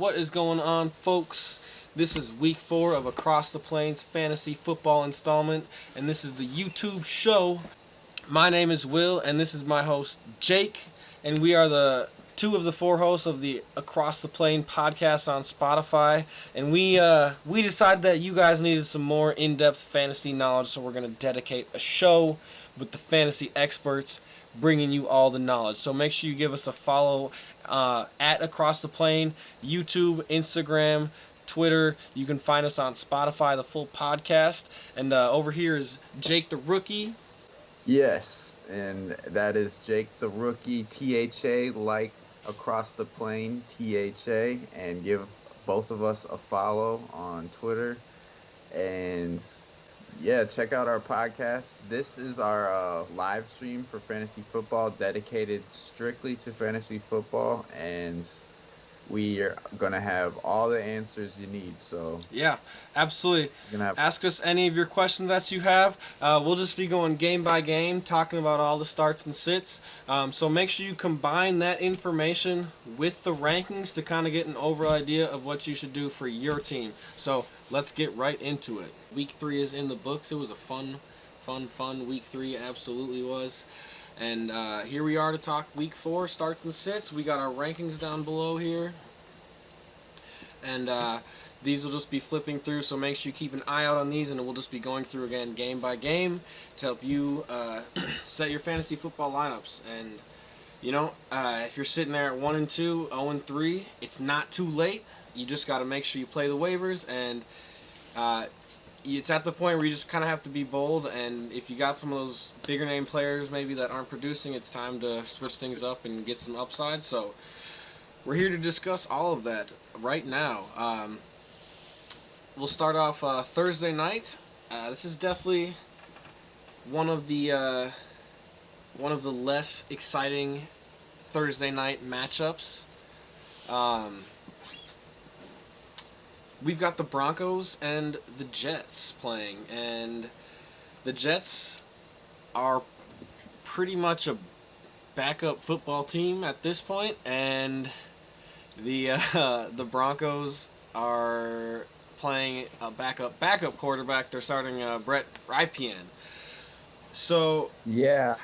What is going on, folks? This is week 4 of Across the Plains Fantasy Football installment, and this is the YouTube show. My name is Will, and this is my host, Jake, and we are the two of the 4 hosts of the Across the Plain podcast on Spotify, and we decided that you guys needed some more in-depth fantasy knowledge, so we're going to dedicate a show with the fantasy experts bringing you all the knowledge. So make sure you give us a follow at Across the Plain, YouTube, Instagram, Twitter. You can find us on Spotify, the full podcast. And over here is Jake the Rookie. Yes, and that is Jake the Rookie, THA, like Across the Plain, THA, and give both of us a follow on Twitter. And yeah, check out our podcast. This is our live stream for fantasy football, dedicated strictly to fantasy football, and we are going to have all the answers you need. So yeah, absolutely. Ask us any of your questions that you have. We'll just be going game by game, talking about all the starts and sits. So make sure you combine that information with the rankings to kind of get an overall idea of what you should do for your team. So let's get right into it. Week 3 is in the books. It was a fun week 3. Absolutely was. And here we are to talk week 4, starts and sits. We got our rankings down below here. And these will just be flipping through, so make sure you keep an eye out on these, and we'll just be going through again game by game to help you set your fantasy football lineups. And, you know, if you're sitting there at 1-2, 0-3, it's not too late. You just got to make sure you play the waivers, and it's at the point where you just kind of have to be bold, and if you got some of those bigger name players maybe that aren't producing, it's time to switch things up and get some upside. So we're here to discuss all of that right now. We'll start off Thursday night. This is definitely one of the less exciting Thursday night matchups. We've got the Broncos and the Jets playing, and the Jets are pretty much a backup football team at this point, and the Broncos are playing a backup quarterback. They're starting Brett Rypien. So yeah,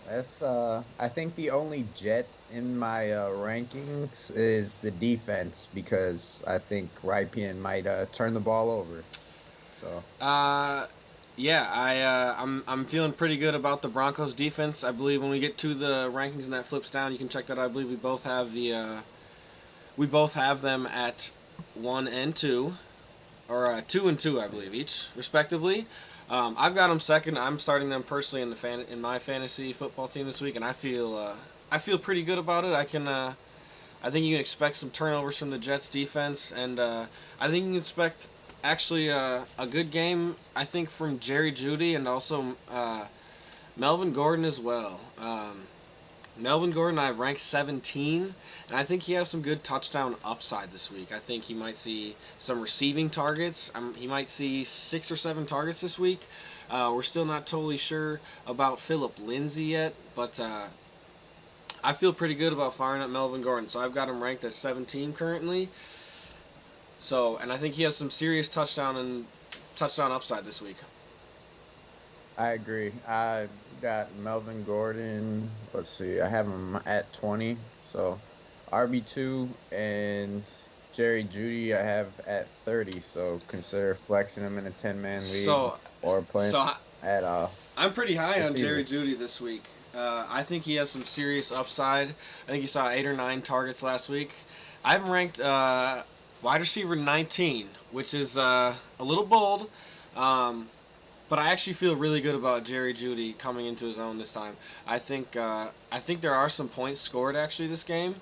that's I think the only Jet in my rankings is the defense, because I think Rypien might turn the ball over. So yeah, I'm feeling pretty good about the Broncos defense. I believe when we get to the rankings and that flips down, you can check that out. I believe we both have them at 1 and 2, or 2 and 2, I believe, each respectively. I've got them second. I'm starting them personally in my fantasy football team this week, and I feel pretty good about it. I think you can expect some turnovers from the Jets defense, and I think you can expect actually a good game, I think, from Jerry Jeudy and also Melvin Gordon as well. Melvin Gordon I have ranked 17, and I think he has some good touchdown upside this week. I think he might see some receiving targets. He might see 6 or 7 targets this week. We're still not totally sure about Phillip Lindsay yet, but I feel pretty good about firing up Melvin Gordon, so I've got him ranked as 17 currently. So, and I think he has some serious touchdown upside this week. I agree. I got Melvin Gordon. Let's see. I have him at 20. So RB2, and Jerry Jeudy I have at 30. So consider flexing him in a 10-man league or playing at I'm pretty high on Jerry Jeudy this week. I think he has some serious upside. I think he saw 8 or 9 targets last week. I have him ranked wide receiver 19, which is a little bold. But I actually feel really good about Jerry Jeudy coming into his own this time. I think there are some points scored actually this game.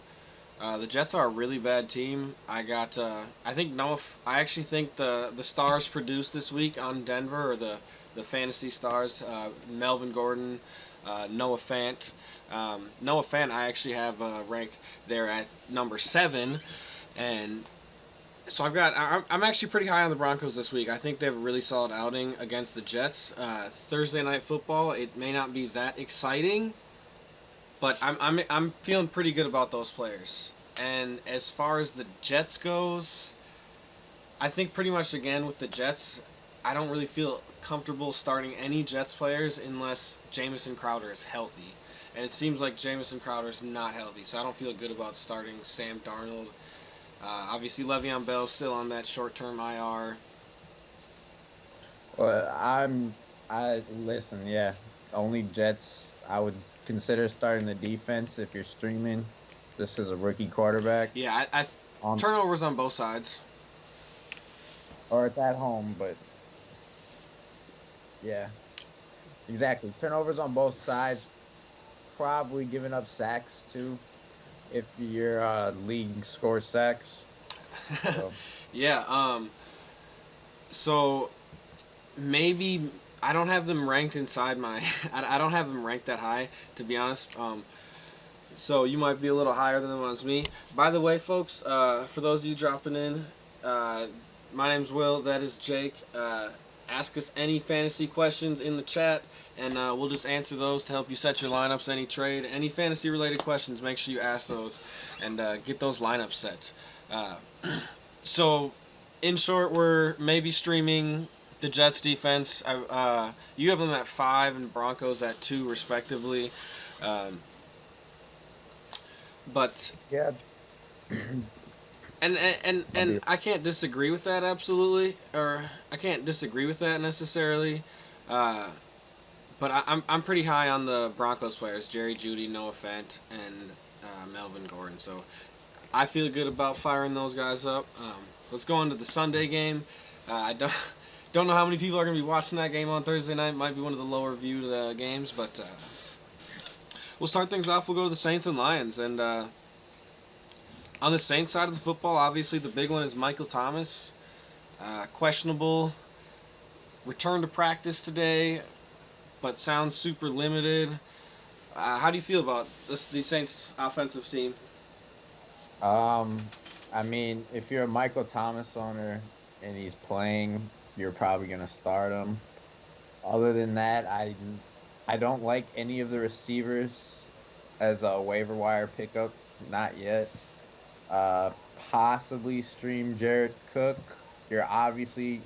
The Jets are a really bad team. I actually think the stars produced this week on Denver, or the fantasy stars, Melvin Gordon, Noah Fant. Noah Fant I actually have ranked there at number 7, and so I'm actually pretty high on the Broncos this week. I think they have a really solid outing against the Jets. Thursday night football, it may not be that exciting, but I'm feeling pretty good about those players. And as far as the Jets goes, I think pretty much again with the Jets, I don't really feel comfortable starting any Jets players unless Jamison Crowder is healthy. And it seems like Jamison Crowder is not healthy, so I don't feel good about starting Sam Darnold. Obviously, Le'Veon Bell's still on that short-term IR. Well, I listen, yeah. Only Jets. I would consider starting the defense if you're streaming. This is a rookie quarterback Yeah, on turnovers on both sides. or it's at home, but yeah, exactly. Turnovers on both sides. Probably giving up sacks too if your league scores sacks. So Yeah. So maybe I don't have them ranked inside my. I don't have them ranked that high, to be honest. So you might be a little higher than them as me. By the way, folks, for those of you dropping in, uh, my name's Will. That is Jake. Ask us any fantasy questions in the chat, and we'll just answer those to help you set your lineups. Any trade, any fantasy related questions, make sure you ask those, and get those lineups set. So, in short, we're maybe streaming the Jets defense. You have them at 5 and Broncos at 2, respectively. Um, but yeah, I'll and be I can't disagree with that absolutely, or I can't disagree with that necessarily. Uh, but I'm pretty high on the Broncos players: Jerry Jeudy, Noah Fant, and Melvin Gordon. So I feel good about firing those guys up. Let's go on to the Sunday game. I don't know how many people are going to be watching that game on Thursday night. Might be one of the lower viewed games, but we'll start things off. We'll go to the Saints and Lions, and on the Saints side of the football, obviously the big one is Michael Thomas, questionable. Return to practice today, but sounds super limited. How do you feel about the Saints offensive team? I mean, if you're a Michael Thomas owner and he's playing, you're probably gonna start him. Other than that, I don't like any of the receivers as waiver wire pickups. Not yet. Possibly stream Jared Cook. You're obviously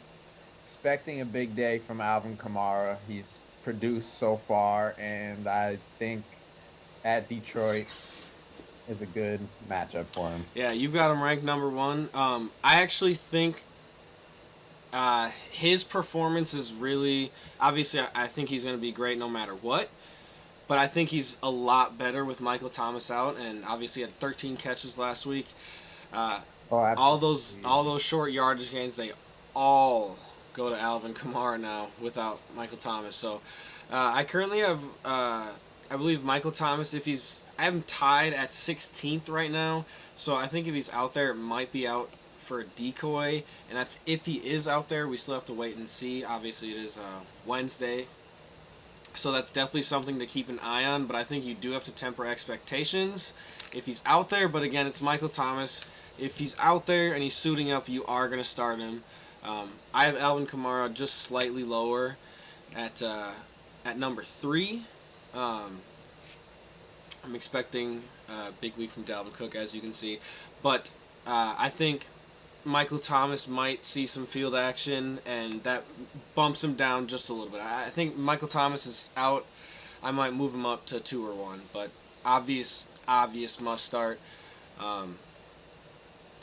expecting a big day from Alvin Kamara. He's produced so far, and I think at Detroit is a good matchup for him. Yeah, you've got him ranked number 1. I actually think his performance is really obviously. I think he's going to be great no matter what. But I think he's a lot better with Michael Thomas out, and obviously had 13 catches last week. Uh, Oh, absolutely. all those short yardage gains, they all go to Alvin Kamara now without Michael Thomas. So I currently have, I believe Michael Thomas. If he's, I have him tied at 16th right now. So I think if he's out there, it might be out for a decoy, and that's if he is out there. We still have to wait and see. Obviously, it is Wednesday. So that's definitely something to keep an eye on, but I think you do have to temper expectations if he's out there. But again, it's Michael Thomas. If he's out there and he's suiting up, you are going to start him. I have Alvin Kamara just slightly lower at number 3. I'm expecting a big week from Dalvin Cook, as you can see. But I think Michael Thomas might see some field action, and that bumps him down just a little bit. I think Michael Thomas is out. I might move him up to 2 or 1, but obvious must start.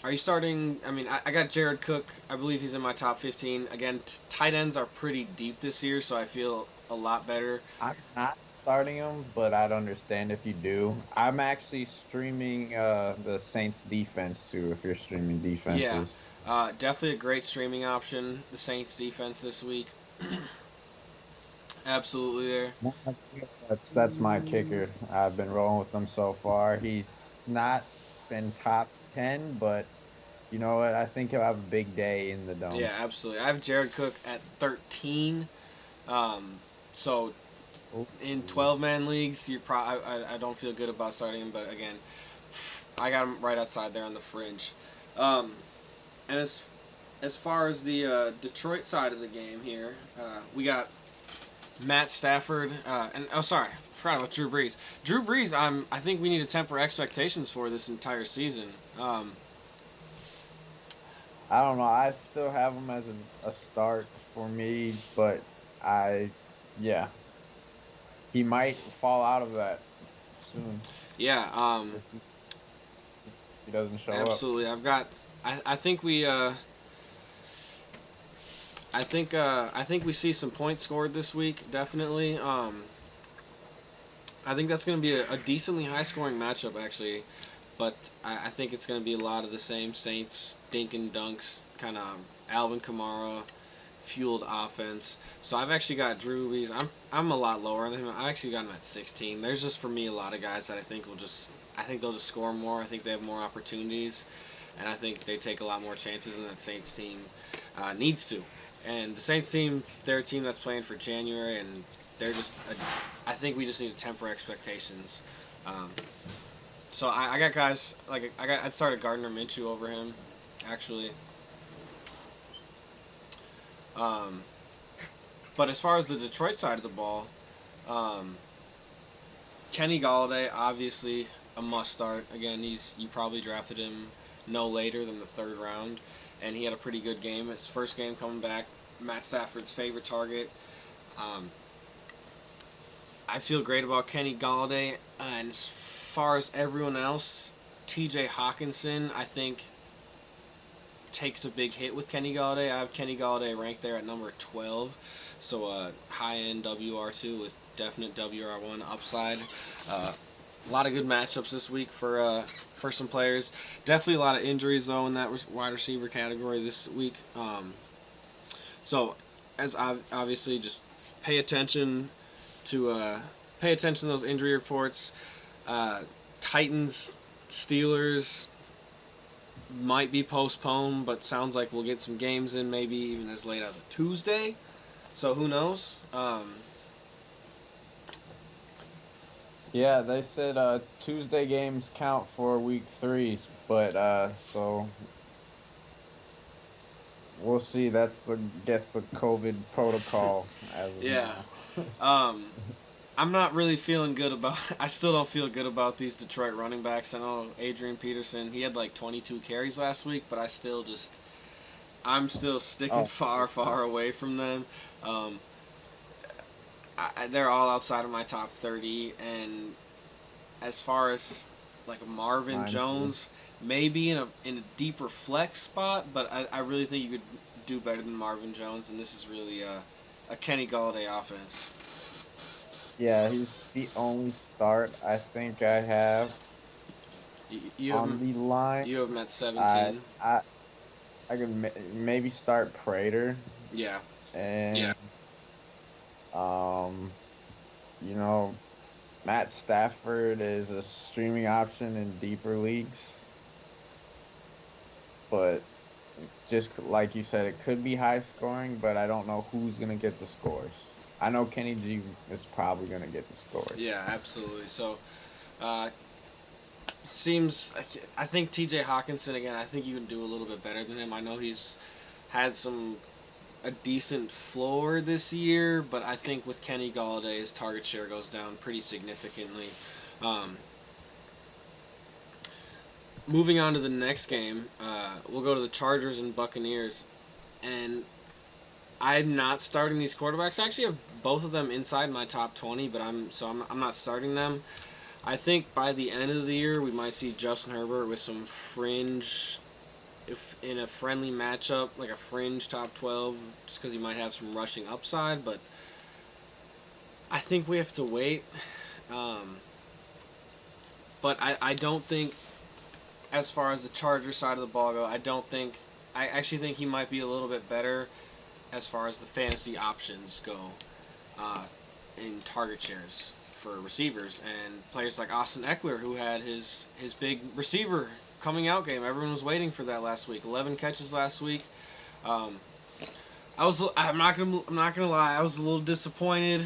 Are you starting? I mean, I got Jared Cook. I believe he's in my top 15. Again, tight ends are pretty deep this year, so I feel a lot better. I'm not starting him, but I'd understand if you do. I'm actually streaming the Saints defense too. If you're streaming defenses, Yeah, definitely a great streaming option. The Saints defense this week, absolutely there. that's my kicker. I've been rolling with them so far. He's not been top 10, but you know what? I think he'll have a big day in the dome. Yeah, absolutely. I have Jared Cook at 13. So in 12-man leagues, I don't feel good about starting him, but again, I got him right outside there on the fringe. And as far as the Detroit side of the game here, we got Matt Stafford, and oh, sorry, forgot about Drew Brees. Drew Brees, I think we need to temper expectations for this entire season. I don't know. I still have him as a start for me, but I, yeah, he might fall out of that soon Yeah, if he doesn't show up. absolutely. I think we. I think we see some points scored this week. Definitely. I think that's going to be a decently high scoring matchup actually, but I think it's going to be a lot of the same Saints dink and dunks kind of Alvin Kamara fueled offense. So I've actually got Drew Brees. I'm a lot lower than him. I actually got him at 16. There's just for me a lot of guys that I think they'll just score more. I think they have more opportunities, and I think they take a lot more chances than that Saints team needs to. And the Saints team, they're a team that's playing for January, and they're just. I think we just need to temper expectations. Um, so I got guys like I started Gardner Minshew over him, actually. Um, but as far as the Detroit side of the ball, um, Kenny Galladay obviously a must start. Again, you probably drafted him no later than the third round, and he had a pretty good game. His first game coming back, Matt Stafford's favorite target. Um, I feel great about Kenny Galladay, and as far as everyone else, T.J. Hawkinson, I think takes a big hit with Kenny Galladay. I have Kenny Galladay ranked there at number 12, so high end WR2 with definite WR1 upside. A lot of good matchups this week for some players. Definitely a lot of injuries though in that wide receiver category this week. So as obviously just pay attention to those injury reports. Titans, Steelers might be postponed, but sounds like we'll get some games in maybe even as late as a Tuesday. So who knows? Yeah, they said Tuesday games count for week 3, but so we'll see. That's the guess the COVID protocol as of Yeah. now. Um, I'm not really feeling good about. I still don't feel good about these Detroit running backs. I know Adrian Peterson. He had like 22 carries last week, but I'm still sticking Oh, far away from them. Um, they're all outside of my top 30, and as far as like a Marvin mine too. Jones, maybe in a deeper flex spot, but I really think you could do better than Marvin Jones, and this is really a Kenny Galladay offense. Yeah, he's the only start I think I have You have on the line. you have him at I 17. I I could maybe start Prater Yeah. and um you know Matt Stafford is a streaming option in deeper leagues, but just like you said, it could be high scoring, but I don't know who's gonna get the scores. I know Kenny G is probably gonna get the scores. Yeah, absolutely. So, uh, seems I think T.J. Hawkinson again. I think you can do a little bit better than him. I know he's had a decent floor this year, but I think with Kenny Galladay, his target share goes down pretty significantly. Um, Moving on to the next game, we'll go to the Chargers and Buccaneers, and I'm not starting these quarterbacks. I actually have both of them inside my top 20, but I'm not starting them. I think by the end of the year we might see Justin Herbert with some fringe, if in a friendly matchup like a fringe top 12, just because he might have some rushing upside. But I think we have to wait. Um, but I don't think, as far as the Charger side of the ball go, I actually think he might be a little bit better as far as the fantasy options go, uh, in target shares for receivers and players like Austin Eckler, who had his big receiver coming out game. Everyone was waiting for that last week. 11 catches last week. Um, I'm not gonna lie. I was a little disappointed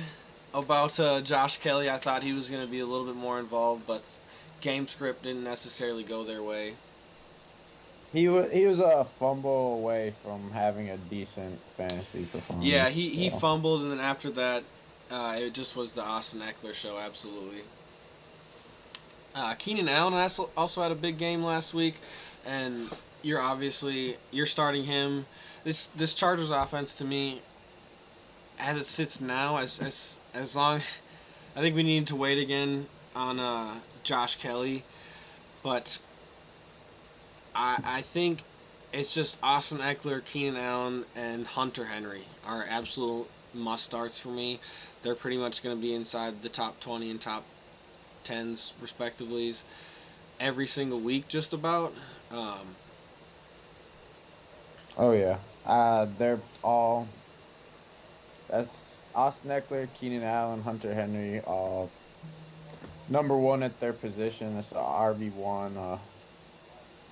about Josh Kelly. I thought he was gonna be a little bit more involved, but game script didn't necessarily go their way. He was a fumble away from having a decent fantasy Yeah, performance. he So fumbled, and then after that, It just was the Austin Eckler show, absolutely. Keenan Allen also had a big game last week, and you're starting him. This Chargers offense to me, as it sits now, as long, I think we need to wait again on Josh Kelly, but I think it's just Austin Eckler, Keenan Allen, and Hunter Henry are absolute must starts for me. They're pretty much going to be inside the top 20 and top 10s respectively every single week, just about. Um, Oh yeah. They're all that's Austin Eckler, Keenan Allen, Hunter Henry, all number one at their position. It's a RB1,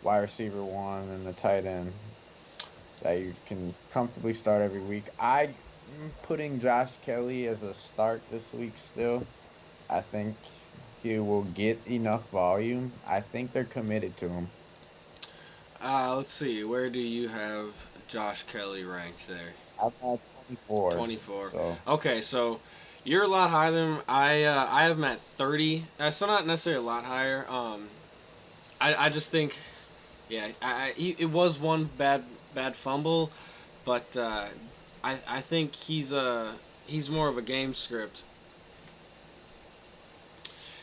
wide receiver one, and the tight end that you can comfortably start every week. I'm putting Josh Kelly as a start this week still. I think he will get enough volume. I think they're committed to him. let's see. Where do you have Josh Kelly ranked there? I'm at 24. 24. So Okay, so you're a lot higher than I have him at 30. So not necessarily a lot higher. I just think, yeah, it was one bad fumble, but I think he's more of a game script.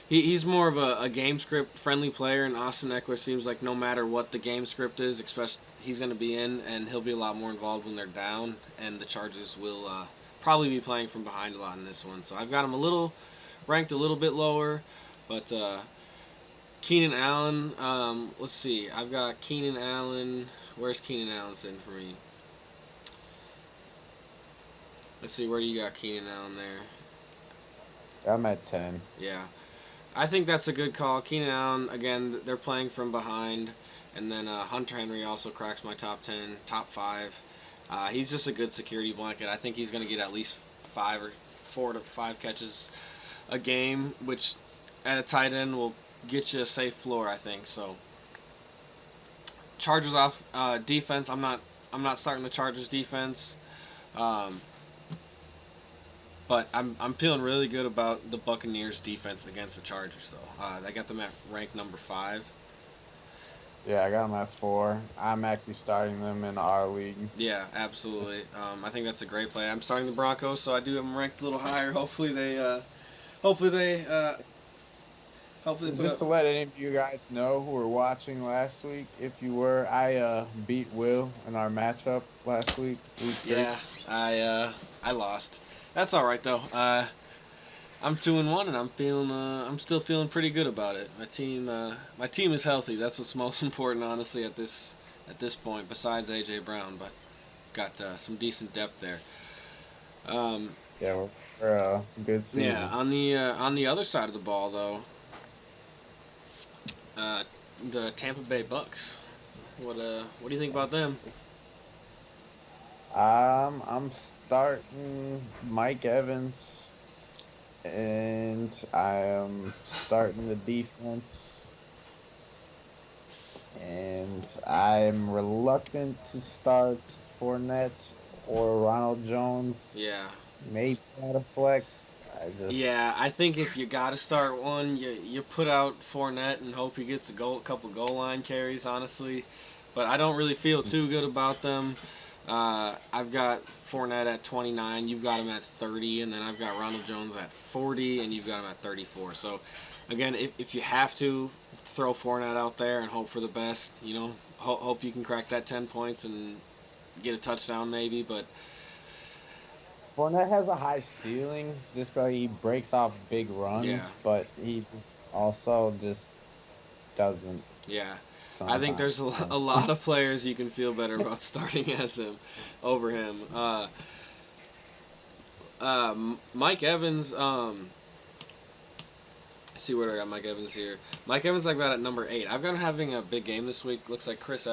He's more of a game script friendly player, and Austin Eckler seems like no matter what the game script is, especially he's going to be in, and he'll be a lot more involved when they're down, and the Chargers will probably be playing from behind a lot in this one. So I've got him ranked a little bit lower, but Keenan Allen, let's see, I've got Keenan Allen. Where's Keenan Allen sitting for me? Let's see, where do you got Keenan Allen there? I'm at 10. Yeah. I think that's a good call. Keenan Allen, again, they're playing from behind. And then Hunter Henry also cracks my top 10, top 5. He's just a good security blanket. I think he's going to get at least 4 to 5 catches a game, which at a tight end will get you a safe floor, I think. So Chargers off defense. I'm not starting the Chargers defense. But I'm feeling really good about the Buccaneers defense against the Chargers, though. I got them at rank number 5. Yeah, I got them at 4. I'm actually starting them in our league. Yeah, absolutely. I think that's a great play. I'm starting the Broncos, so I do have them ranked a little higher. Hopefully they put Just up. to let any of you guys know who were watching last week, if you were, I beat Will in our matchup last week. Yeah, I lost. That's all right though. I'm 2-1, and I'm still feeling pretty good about it. My team is healthy. That's what's most important, honestly, at this point. Besides AJ Brown, but got some decent depth there. Yeah, we're good season. Yeah, on the other side of the ball though, the Tampa Bay Bucks. What do you think about them? I'm starting Mike Evans, and I am starting the defense, and I'm reluctant to start Fournette or Ronald Jones. Yeah. Maybe out of flex. Yeah, I think if you got to start one, you put out Fournette and hope he gets a couple goal line carries, honestly. But I don't really feel too good about them. I've got Fournette at 29, you've got him at 30, and then I've got Ronald Jones at 40, and you've got him at 34. So, again, if you have to, throw Fournette out there and hope for the best. You know, hope you can crack that 10 points and get a touchdown maybe, but... Fournette has a high ceiling just because he breaks off big runs, but he also just doesn't. Yeah. I think there's a lot of players you can feel better about starting as him over him. Mike Evans, let's see where I got Mike Evans here. Mike Evans I've got at number 8. I've got him having a big game this week. Looks like Chris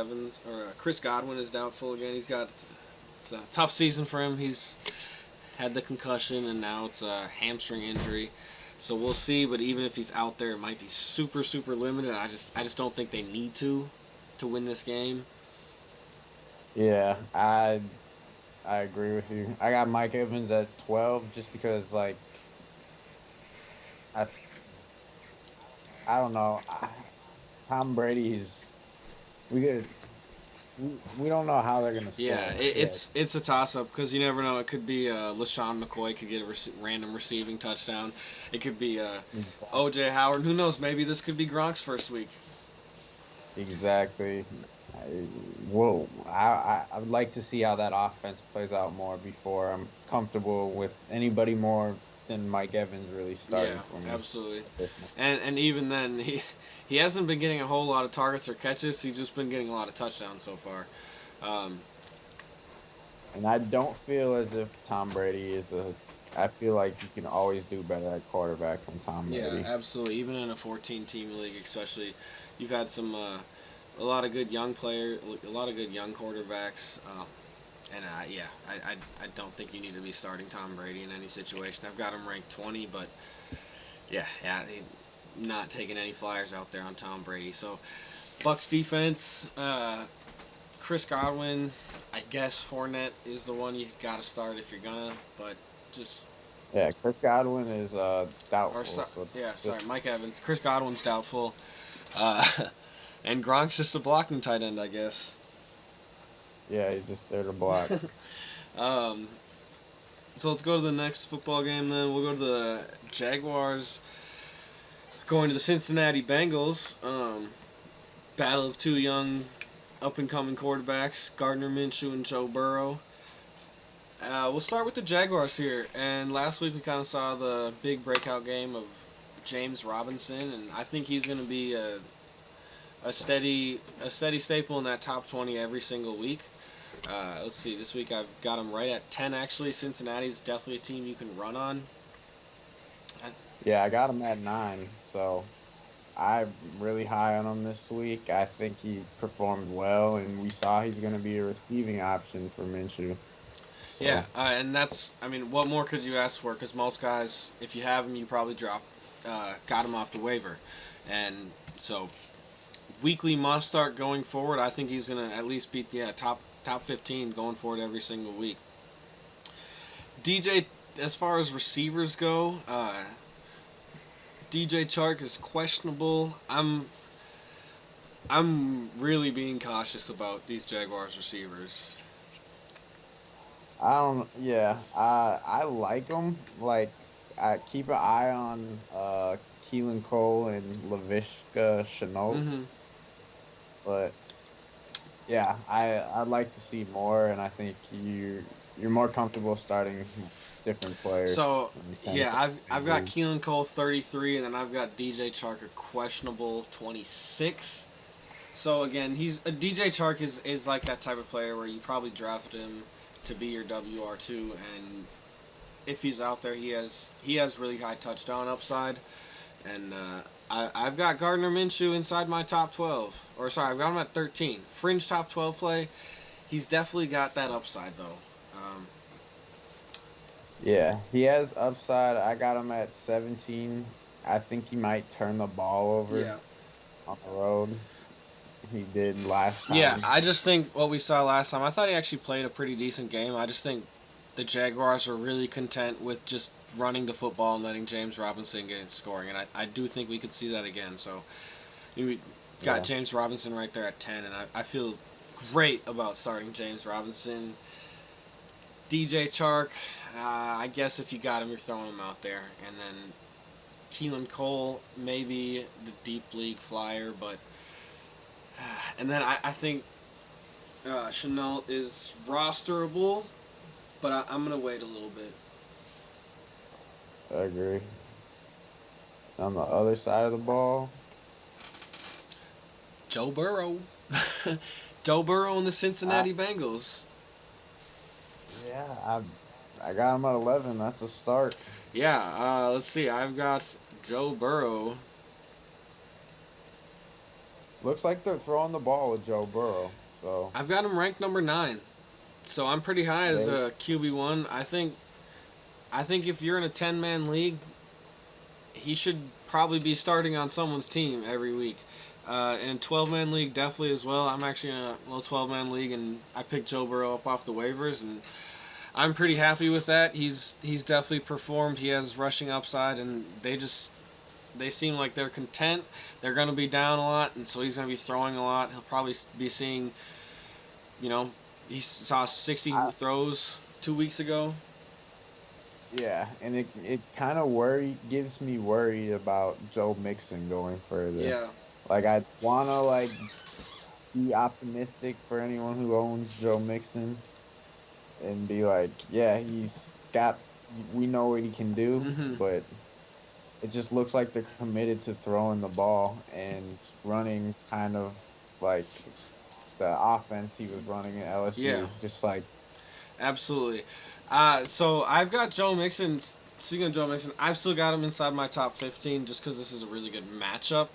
Godwin is doubtful again. It's a tough season for him. He's had the concussion and now it's a hamstring injury. So we'll see, but even if he's out there, it might be super, super limited. I just don't think they need to win this game. Yeah, I agree with you. I got Mike Evans at 12 just because, like, I don't know. Tom Brady's we could we don't know how they're gonna Yeah, score. Yeah, it's a toss up because you never know. It could be LaShawn McCoy could get a random receiving touchdown. It could be OJ Howard. Who knows? Maybe this could be Gronk's first week. exactly. I would like to see how that offense plays out more before I'm comfortable with anybody more than Mike Evans really starting Yeah, for me. absolutely. And even then, he hasn't been getting a whole lot of targets or catches. He's just been getting a lot of touchdowns so far. Um, And I don't feel as if Tom Brady is a. I feel like you can always do better at quarterback than Tom yeah, Brady. absolutely. Even in a 14-team league, especially, you've had some a lot of good young players, a lot of good young quarterbacks. And yeah, I don't think you need to be starting Tom Brady in any situation. I've got him ranked 20, but yeah, not taking any flyers out there on Tom Brady. So, Bucks defense, Chris Godwin, I guess Fournette is the one you got to start if you're gonna, but just Yeah, Chris Godwin is or doubtful. So yeah, just sorry, Mike Evans. Chris Godwin's doubtful, uh, and Gronk's just a blocking tight end, I guess. yeah, he's just there to block. Um, so let's go to the next football game. Then we'll go to the Jaguars going to the Cincinnati Bengals. Battle of two young, up and coming quarterbacks, Gardner Minshew and Joe Burrow. We'll start with the Jaguars here. And last week we kind of saw the big breakout game of James Robinson, and I think he's going to be a steady staple in that top 20 every single week. Let's see. This week I've got him right at 10. Actually, Cincinnati's definitely a team you can run on. Yeah, I got him at 9. So I'm really high on him this week. I think he performed well, and we saw he's going to be a receiving option for Minshew. So, Yeah, and that's. I mean, what more could you ask for? Because most guys, if you have him, you probably got him off the waiver, and so weekly must start going forward. I think he's gonna at least beat the top 15 going forward every single week. DJ, as far as receivers go, DJ Chark is questionable. I'm really being cautious about these Jaguars receivers. I don't. Yeah, I like him. Like, I keep an eye on Keelan Cole and Laviska Shenault, Mm-hmm. but yeah, I'd like to see more, and I think you're more comfortable starting different players. So in yeah, I've got 10 Keelan Cole 33, and then I've got DJ Chark a questionable 26. So again, he's DJ Chark is like that type of player where you probably draft him to be your WR2, and if he's out there, he has really high touchdown upside, and I've got Gardner Minshew inside my top 12, or sorry, I've got him at 13, fringe top 12 play. He's definitely got that upside though. Yeah, he has upside. I got him at 17. I think he might turn the ball over Yeah. on the road. He did last Yeah, time. I just think what we saw last time, I thought he actually played a pretty decent game. I just think the Jaguars are really content with just running the football and letting James Robinson get it scoring, and I do think we could see that again. So we got Yeah. James Robinson right there at 10, and I feel great about starting James Robinson. DJ Chark, I guess if you got him, you're throwing him out there. And then Keelan Cole, maybe the deep league flyer, but. And then I think Chenault is rosterable, but I'm going to wait a little bit. I agree. On the other side of the ball, Joe Burrow. Joe Burrow and the Cincinnati Bengals. yeah, I got him at 11. That's a start. Yeah, let's see. I've got Joe Burrow. Looks like they're throwing the ball with Joe Burrow. So I've got him ranked number 9. So I'm pretty high as a QB1. I think if you're in a 10-man league, he should probably be starting on someone's team every week. In a 12-man league, definitely as well. I'm actually in a little 12-man league, and I picked Joe Burrow up off the waivers, and I'm pretty happy with that. He's definitely performed. He has rushing upside, and they just they seem like they're content. They're going to be down a lot, and so he's going to be throwing a lot. He'll probably be seeing, you know, he saw 60 I, throws 2 weeks ago. yeah, and it kind of gives me worried about Joe Mixon going further. Yeah. Like I wanna like be optimistic for anyone who owns Joe Mixon and be like, yeah, we know what he can do, Mm-hmm. but it just looks like they're committed to throwing the ball and running kind of like the offense he was running at Yeah. LSU. Just like, Absolutely. So I've got Joe Mixon. Speaking of Joe Mixon, I've still got him inside my top 15 just because this is a really good matchup.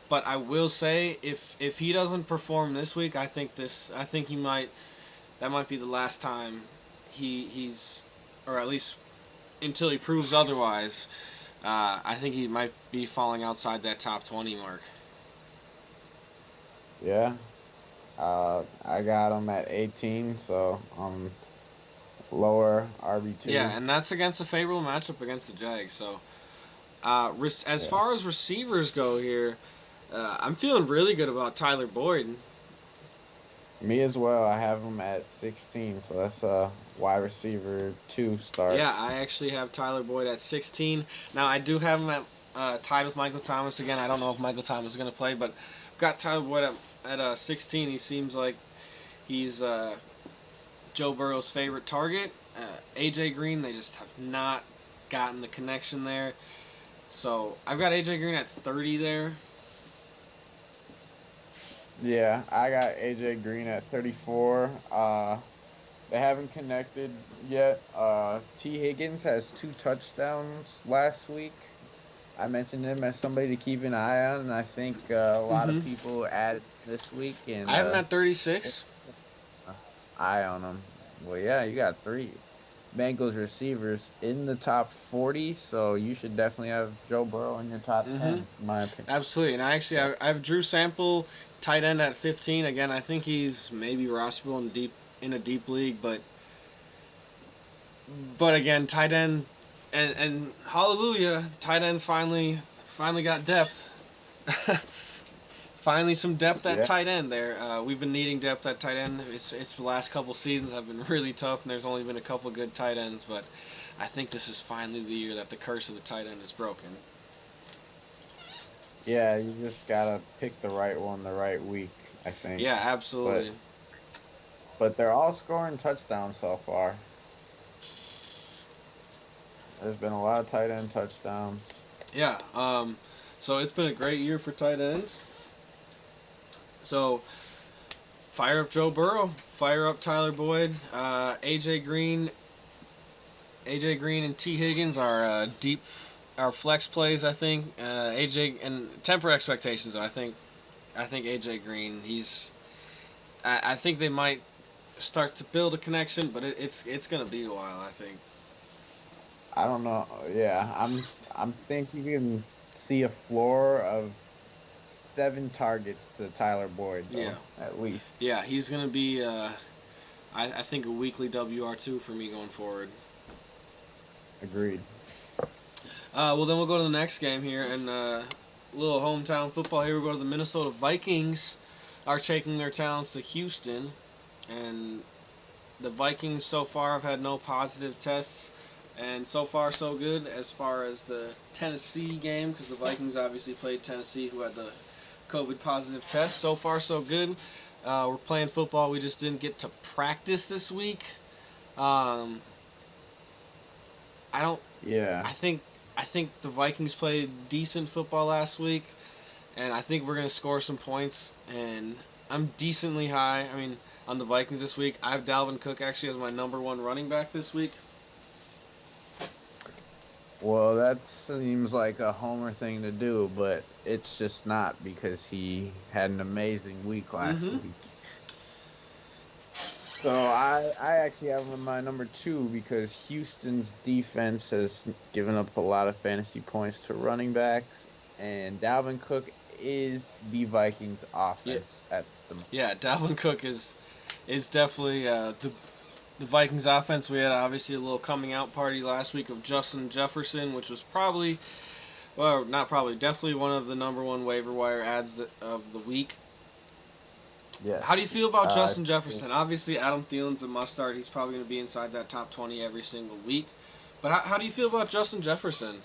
But I will say, if he doesn't perform this week, I think he might. That might be the last time he's, or at least until he proves otherwise. I think he might be falling outside that top 20 mark. yeah, I got him at 18, so lower Yeah, RB2. and that's against a favorable matchup against the Jags. So, as Yeah. far as receivers go here, I'm feeling really good about Tyler Boyd. Me as well. I have him at 16, so that's a wide receiver 2 start. Yeah, I actually have Tyler Boyd at 16. Now, I do have him at tied with Michael Thomas again. I don't know if Michael Thomas is going to play, but I've got Tyler Boyd at 16. He seems like he's Joe Burrow's favorite target. AJ Green, they just have not gotten the connection there. So I've got AJ Green at 30 there. Yeah, I got AJ Green at 34. They haven't connected yet. T. Higgins has 2 touchdowns last week. I mentioned him as somebody to keep an eye on, and I think a lot of Mm-hmm. people added this week and I have him at 36. eye on him. Well, yeah, you got 3 Bengals receivers in the top 40, so you should definitely have Joe Burrow in your top Mm-hmm. 10, in my opinion. Absolutely, and I have Drew Sample, tight end at 15. Again, I think he's maybe rosterable in a deep league, but again, tight end, and hallelujah, tight ends finally got depth. Finally, some depth at Yeah. tight end there. We've been needing depth at tight end. It's the last couple seasons have been really tough, and there's only been a couple good tight ends. But I think this is finally the year that the curse of the tight end is broken. Yeah, you just gotta pick the right one the right week, I think. Yeah, absolutely. But they're all scoring touchdowns so far. There's been a lot of tight end touchdowns. Yeah. So it's been a great year for tight ends. So fire up Joe Burrow, fire up Tyler Boyd, AJ Green and T Higgins are deep, our flex plays. I think AJ and temper expectations. I think AJ Green. I think they might start to build a connection, but it's gonna be a while. I think. I don't know. Yeah, I'm thinking you can see a floor of 7 targets to Tyler Boyd, though, Yeah. at least. Yeah, he's gonna be. I think a weekly WR2 for me going forward. Agreed. Well, then we'll go to the next game here, and a little hometown football here. We'll go to the Minnesota Vikings, are taking their talents to Houston, and the Vikings so far have had no positive tests, and so far so good as far as the Tennessee game, because the Vikings obviously played Tennessee, who had the COVID positive test. So far so good. We're playing football. We just didn't get to practice this week. I don't. Yeah. I think the Vikings played decent football last week, and I think we're gonna score some points. And I'm decently high. I mean, on the Vikings this week, I have Dalvin Cook actually as my #1 running back this week. Well, that seems like a homer thing to do, but it's just not because he had an amazing week last Mm-hmm. week. So I actually have him in my number 2 because Houston's defense has given up a lot of fantasy points to running backs, and Dalvin Cook is the Vikings offense at the moment. Yeah, Dalvin Cook is definitely the Vikings offense. We had obviously a little coming out party last week of Justin Jefferson, which was probably Well, not probably. Definitely one of the number one waiver wire ads of the week. How do you Yes. feel about Justin Jefferson? Obviously, Adam Thielen's a must start. He's probably going to be inside that top 20 every single week. But how do you feel about Justin Jefferson?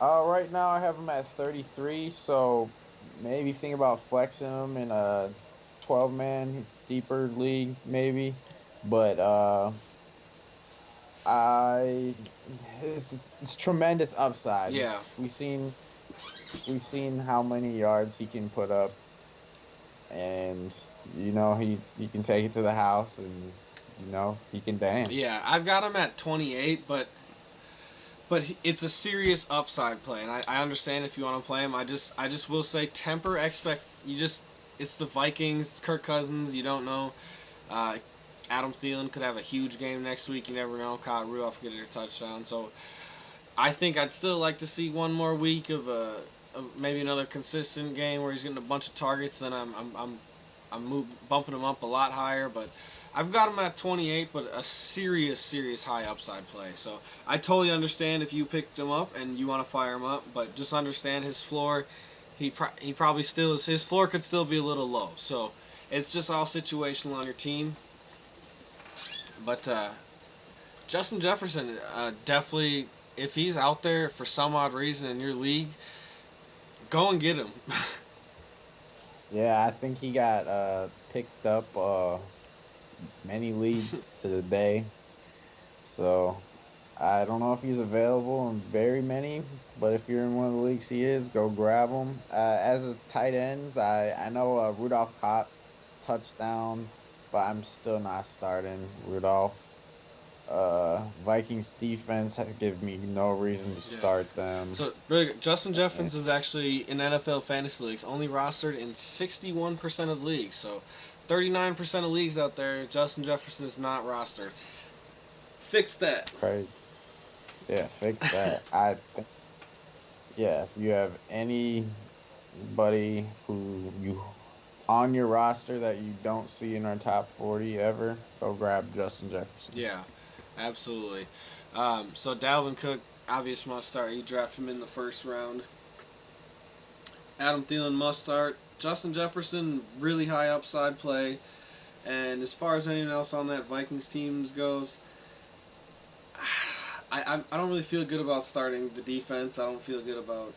Right now I have him at 33, so maybe think about flexing him in a 12-man deeper league, maybe. But I it's tremendous upside. Yeah. We've seen how many yards he can put up, and he can take it to the house, and he can dance. Yeah, I've got him at 28, but it's a serious upside play, and I understand if you want to play him. I just will say temper expect. It's the Vikings. It's Kirk Cousins. You don't know. Uh, Adam Thielen could have a huge game next week. You never know. Kyle Rudolph could get a touchdown. So I think I'd still like to see one more week of maybe another consistent game where he's getting a bunch of targets. Then bumping him up a lot higher, but I've got him at 28, but a serious high upside play. So I totally understand if you picked him up and you want to fire him up, but just understand his floor. He probably still is. His floor could still be a little low. So it's just all situational on your team. But Justin Jefferson, definitely, if he's out there for some odd reason in your league, go and get him. Yeah, I think he got picked up many leagues today. So I don't know if he's available in very many, but if you're in one of the leagues he is, go grab him. As of tight ends, I know Rudolph caught touchdown, but I'm still not starting Rudolph. Vikings defense give me no reason to Yeah. start them. So, really, Justin Jefferson is actually in NFL fantasy leagues only rostered in 61% of leagues. So, 39% of leagues out there, Justin Jefferson is not rostered. Fix that. Crazy. Yeah, fix that. Yeah, if you have anybody who you on your roster that you don't see in our top 40 ever, go grab Justin Jefferson. Yeah, absolutely. So Dalvin Cook, obvious must start. You draft him in the first round. Adam Thielen must start. Justin Jefferson, really high upside play. And as far as anyone else on that Vikings teams goes, I don't really feel good about starting the defense. I don't feel good about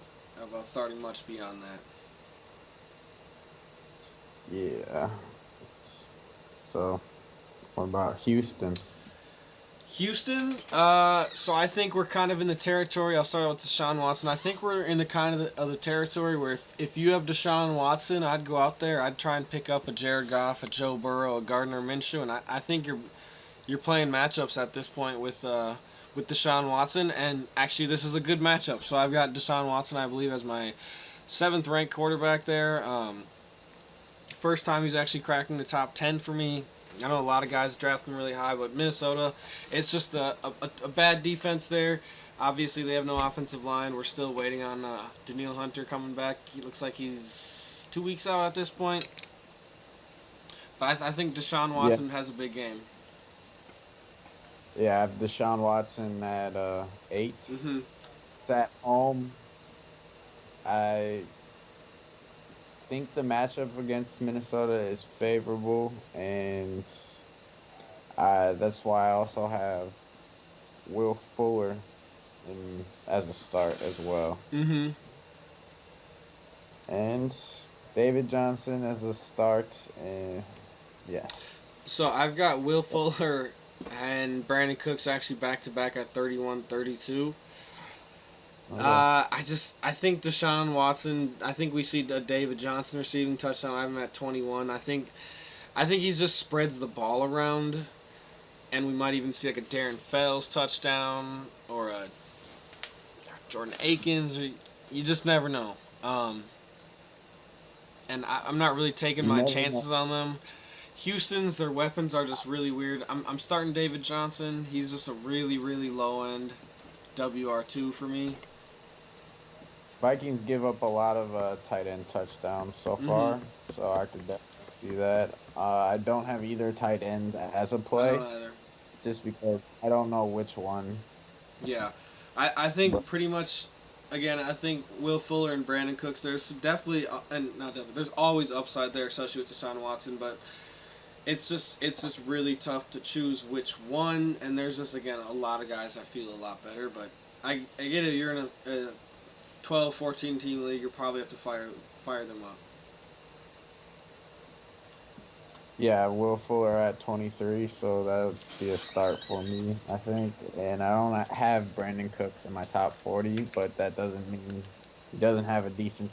starting much beyond that. Yeah. So, what about Houston? Houston, so I think we're kind of in the territory. I'll start with Deshaun Watson. I think we're in the kind of the territory where if you have Deshaun Watson, I'd go out there. I'd try and pick up a Jared Goff, a Joe Burrow, a Gardner Minshew, and I think you're playing matchups at this point with Deshaun Watson. And actually, this is a good matchup. So I've got Deshaun Watson, I believe, as my 7th ranked quarterback there. First time he's actually cracking the top 10 for me. I know a lot of guys draft them really high, but Minnesota, it's just a bad defense there. Obviously, they have no offensive line. We're still waiting on Daniil Hunter coming back. He looks like he's 2 weeks out at this point. But I think Deshaun Watson has a big game. Yeah, I have Deshaun Watson at 8. Mm-hmm. It's at home. I think the matchup against Minnesota is favorable, and that's why I also have Will Fuller as a start as well. Mm-hmm. And David Johnson as a start, and yeah. So I've got Will Fuller and Brandon Cooks actually back-to-back at 31-32. Okay. I think Deshaun Watson. I think we see a David Johnson receiving touchdown. I have him at 21. I think he just spreads the ball around, and we might even see like a Darren Fells touchdown or a Jordan Akins. Or you just never know. And I'm not really taking my chances on them. Houston's, their weapons are just really weird. I'm starting David Johnson. He's just a really low end WR2 for me. Vikings give up a lot of tight end touchdowns so far, so I could definitely see that. I don't have either tight end as a play, I don't either. just because I don't know which one. Yeah, I think pretty much again, I think Will Fuller and Brandon Cooks. There's definitely and not definitely. There's always upside there, especially with Deshaun Watson. But it's just really tough to choose which one. And there's just again a lot of guys I feel a lot better. But I get it. You're in a 12, 14 team league. You'll probably have to fire them up. Yeah, Will Fuller at 23, so that would be a start for me, I think. And I don't have Brandon Cooks in my top 40, but that doesn't mean he doesn't have a decent.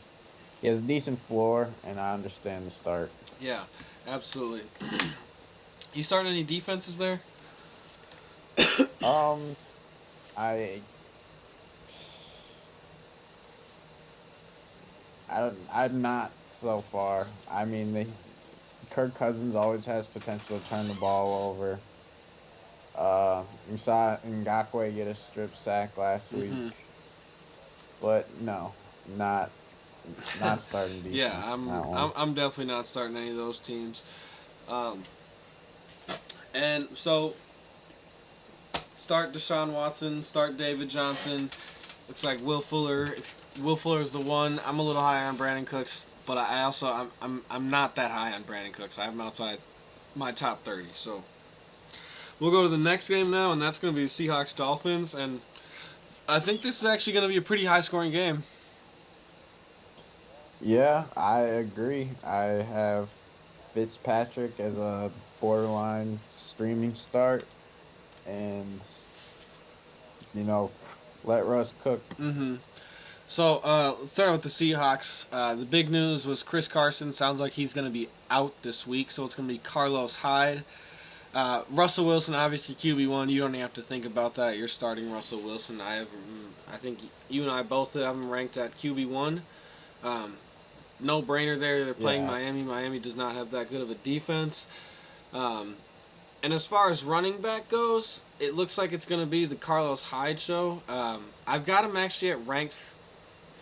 He has a decent floor, and I understand the start. Yeah, absolutely. You starting any defenses there? Um, I I'm not so far. I mean, Kirk Cousins always has potential to turn the ball over. We saw Ngakwe get a strip sack last Mm-hmm. week, but no, not starting Yeah, defense on I'm that I'm one. I'm definitely not starting any of those teams. Um, and so start Deshaun Watson, start David Johnson. Looks like Will Fuller. If Will Fuller is the one. I'm a little high on Brandon Cooks, but I also I'm not that high on Brandon Cooks. I have him outside my top 30. So we'll go to the next game now, and that's going to be the Seahawks Dolphins. And I think this is actually going to be a pretty high scoring game. Yeah, I agree. I have Fitzpatrick as a borderline streaming start, and you know, let Russ cook. Mm-hmm. So let's start with the Seahawks. The big news was Chris Carson. Sounds like he's going to be out this week, so it's going to be Carlos Hyde. Russell Wilson, obviously QB1. You don't even have to think about that. You're starting Russell Wilson. I think you and I both have him ranked at QB1. Um, no brainer there. They're playing Yeah, Miami. Miami does not have that good of a defense. Um, and as far as running back goes, it looks like it's going to be the Carlos Hyde show. I've got him actually at ranked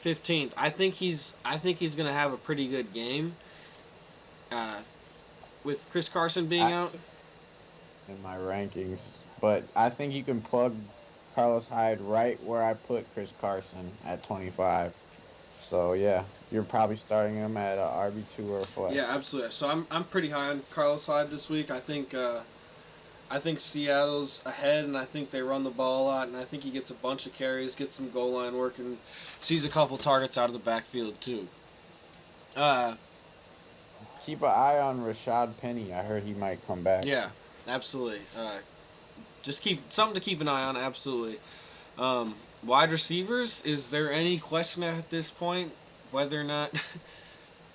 15th. I think he's going to have a pretty good game. Uh, with Chris Carson being I out. in my rankings, but I think you can plug Carlos Hyde right where I put Chris Carson at 25. So yeah, you're probably starting him at a RB2 or a Yeah, flex. absolutely. So I'm pretty high on Carlos Hyde this week. I think Seattle's ahead, and I think they run the ball a lot, and I think he gets a bunch of carries, gets some goal line work, and sees a couple targets out of the backfield too. Uh, Keep an eye on Rashad Penny. I heard he might come back. yeah, absolutely. Just keep something to keep an eye on. Absolutely. Wide receivers. Is there any question at this point whether or not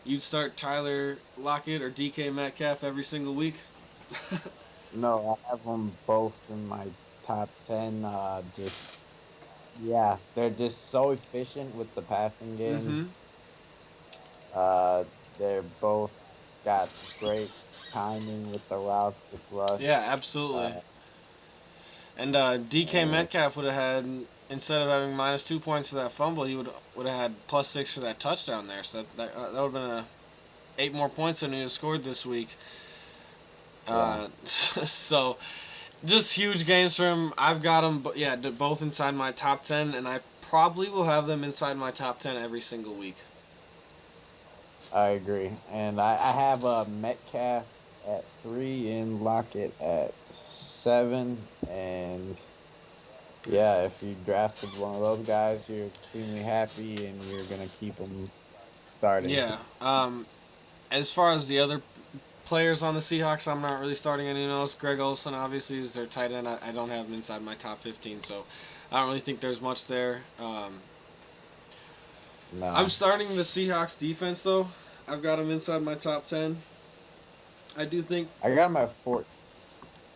you'd start Tyler Lockett or DK Metcalf every single week? No, I have them both in my top 10. Just yeah, they're just so efficient with the passing game. Mm-hmm. They're both got great timing with the routes with Yeah, Russ. absolutely. Uh, And DK and Metcalf would have had, instead of having -2 points for that fumble, he would have had +6 for that touchdown there. So that would have been 8 more points than he would have scored this week. yeah, So just huge games for him. I've got them, but yeah, both inside my top 10, and I probably will have them inside my top 10 every single week. I agree. And I have Metcalf at 3 and Lockett at 7. And yeah, if you drafted one of those guys, you're extremely happy and you're gonna keep them starting. Yeah. As far as the other players on the Seahawks, I'm not really starting anyone else. Greg Olson, obviously, is their tight end. I don't have him inside my top 15, so I don't really think there's much there. I'm No, starting the Seahawks defense, though. I've got him inside my top 10. I do think, I got him at 4.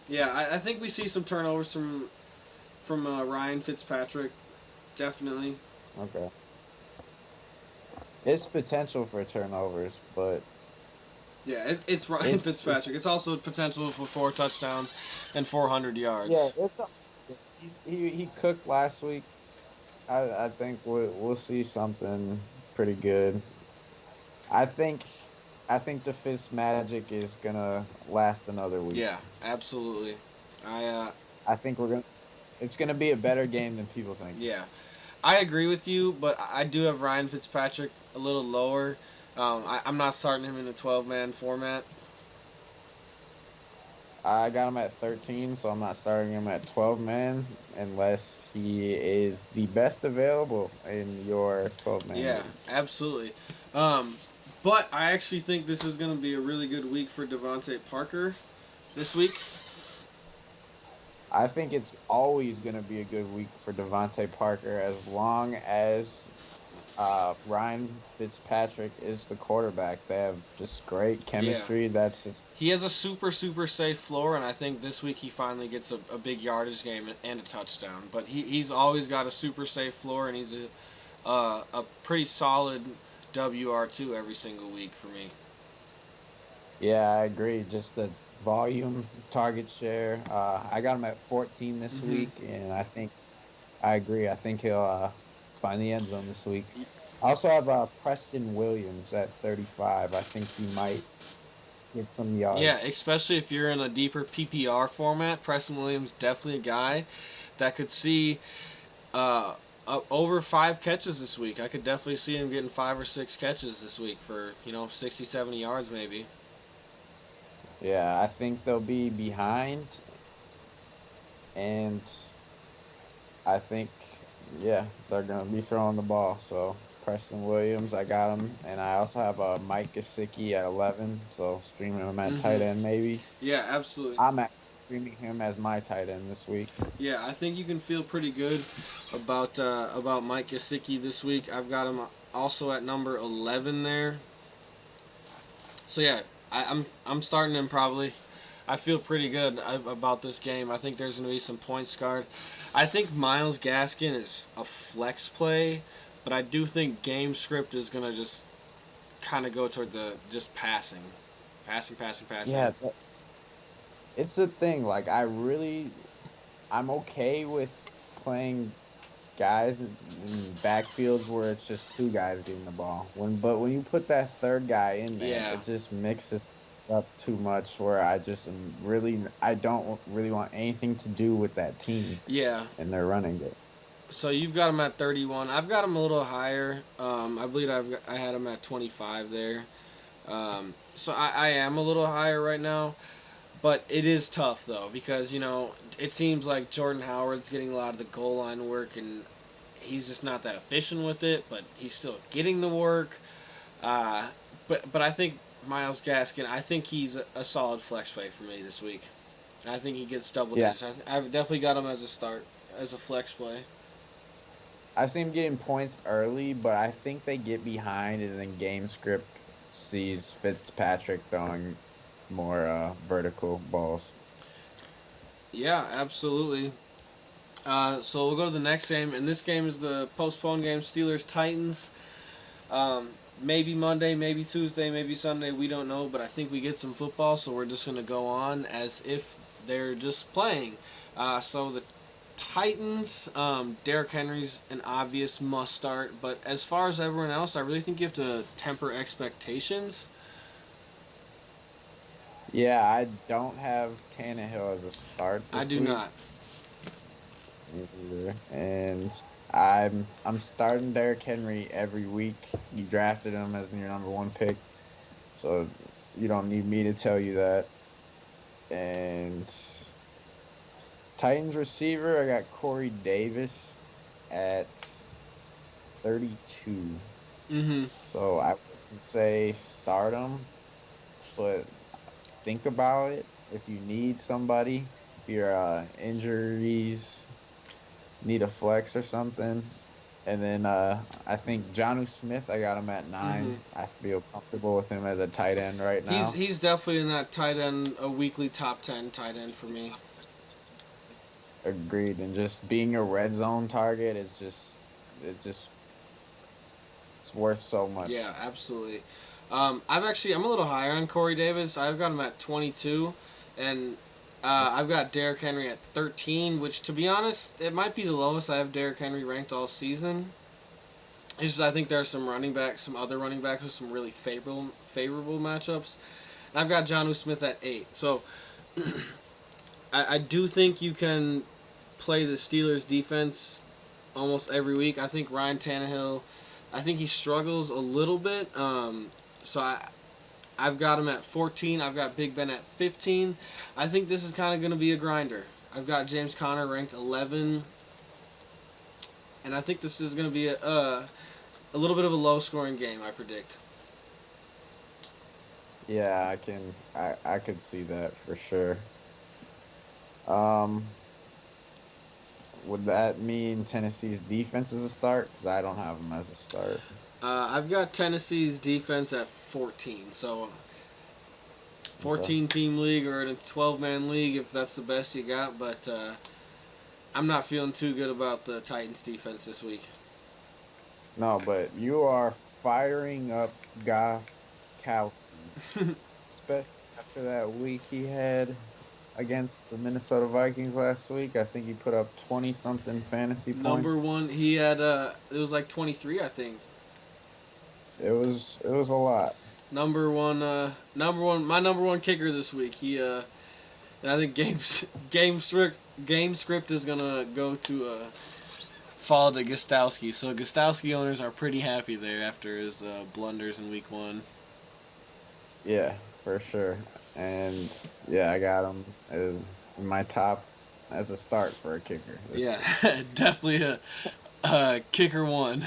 yeah, I think we see some turnovers from Ryan Fitzpatrick, definitely. Okay. It's potential for turnovers, but Yeah, it's Ryan it's Fitzpatrick. It's also potential for 4 touchdowns and 400 yeah, yards. it's he cooked last week. I think we'll see something pretty good. I think I think the Fist magic is gonna last another week. Yeah, absolutely. I I think we're gonna. It's gonna be a better game than people think. yeah, I agree with you, but I do have Ryan Fitzpatrick a little lower. I'm not starting him in a 12-man format. I got him at 13, so I'm not starting him at 12 man unless he is the best available in your 12-man Yeah, league. absolutely. Um, but I actually think this is going to be a really good week for Devontae Parker this week. I think it's always going to be a good week for Devontae Parker as long as Ryan Fitzpatrick is the quarterback. They have just great Yeah. chemistry. That's just He has a super safe floor, and I think this week he finally gets a big yardage game and a touchdown. But he's always got a super safe floor, and he's a pretty solid WR2 every single week for me. yeah, I agree. Just the volume, target share. I got him at 14 this Mm-hmm. week, and I agree. I think he'll find the end zone this week. I also have Preston Williams at 35. I think he might get some Yeah, yards. especially if you're in a deeper PPR format, Preston Williams definitely a guy that could see uh, over 5 catches this week. I could definitely see him getting 5 or 6 catches this week for 60, 70 yards maybe. Yeah, I think they'll be behind, and I think, yeah, they're gonna be throwing the ball. So Preston Williams, I got him, and I also have a Mike Gesicki at 11. So streaming him at Mm-hmm. tight end, maybe. Yeah, absolutely. I'm actually streaming him as my tight end this week. Yeah, I think you can feel pretty good about Mike Gesicki this week. I've got him also at number 11 there. So yeah, I'm starting him probably. I feel pretty good about this game. I think there's going to be some points scored. I think Myles Gaskin is a flex play, but I do think game script is going to just kind of go toward the just passing. Passing. Yeah, it's the thing. Like, I'm okay with playing guys in backfields where it's just two guys getting the ball. But when you put that third guy in there, Yeah. it just mixes up too much. Where I don't really want anything to do with that team Yeah. and their running game. So you've got him at 31. I've got him a little higher. I believe I had him at 25 there. So I am a little higher right now. But it is tough though because it seems like Jordan Howard's getting a lot of the goal line work and he's just not that efficient with it. But he's still getting the work. But I think Myles Gaskin. I think he's a solid flex play for me this week. I think he gets double Yeah, digits. I've definitely got him as a start as a flex play. I see him getting points early, but I think they get behind, and then game script sees Fitzpatrick throwing more vertical balls. Yeah, absolutely. So we'll go to the next game, and this game is the postponed game, Steelers Titans. Maybe Monday, maybe Tuesday, maybe Sunday. We don't know, but I think we get some football, so we're just going to go on as if they're just playing. So the Titans, Derrick Henry's an obvious must start, but as far as everyone else, I really think you have to temper expectations. Yeah, I don't have Tannehill as a start I this do week. not. Me neither. And I'm starting Derrick Henry every week. You drafted him as your number one pick, so you don't need me to tell you that. And Titans receiver, I got Corey Davis at 32. Mm-hmm. So I would say start him, but think about it. If you need somebody, if your injuries need a flex or something. And then I think Jonnu Smith, I got him at Mm-hmm. 9. I feel comfortable with him as a tight end right He's now. he's definitely in that tight end, a weekly top 10 tight end for me. Agreed. And just being a red zone target is just it's worth so much. Yeah, absolutely. I'm a little higher on Corey Davis. I've got him at 22, and I've got Derrick Henry at 13. Which, to be honest, it might be the lowest I have Derrick Henry ranked all season. It's just I think there are some other running backs with some really favorable matchups. And I've got Jonnu Smith at 8. So I do think you can play the Steelers defense almost every week. I think Ryan Tannehill, I think he struggles a little bit. So I've got him at 14. I've got Big Ben at 15. I think this is kind of going to be a grinder. I've got James Conner ranked 11, and I think this is going to be a little bit of a low scoring game. I predict. Yeah, I could see that for sure. Um, would that mean Tennessee's defense is a start? Because I don't have them as a start. I've got Tennessee's defense at 14. So Okay. 14 team league or in a 12 man league if that's the best you got. But I'm not feeling too good about the Titans defense this week. No, but you are firing up Goskowski, especially after that week he had against the Minnesota Vikings last week. I think he put up 20 something fantasy Number points. one, he had it was like 23, I think. It was a lot. Number one, my number one kicker this week. And I think game script is gonna go to fall to Gostowski. So Gostowski owners are pretty happy there after his blunders in week 1. Yeah, for sure. And yeah, I got him as in my top as a start for a kicker this Yeah, week. definitely a kicker one.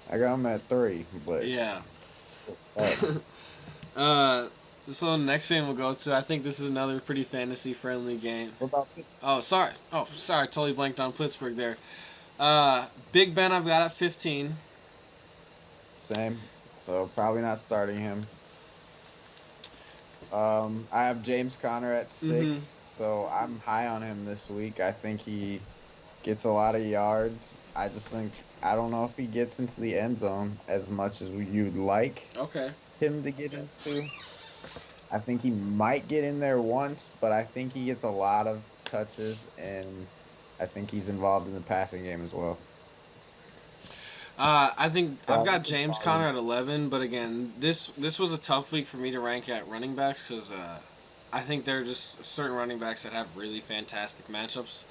I got him at 3, but Yeah. still up. uh, so the next game we'll go to, I think this is another pretty fantasy friendly game. What about Oh, sorry. Oh, sorry. Totally blanked on Pittsburgh there. Big Ben, I've got at 15. same? So probably not starting him. I have James Conner at 6, Mm-hmm. so I'm high on him this week. I think he gets a lot of yards. I just think I don't know if he gets into the end zone as much as you'd like Okay. him to get into. I think he might get in there once, but I think he gets a lot of touches, and I think he's involved in the passing game as well. I think So I've I got think James volume. Conner at 11, but again, this was a tough week for me to rank at running backs because I think there are just certain running backs that have really fantastic matchups.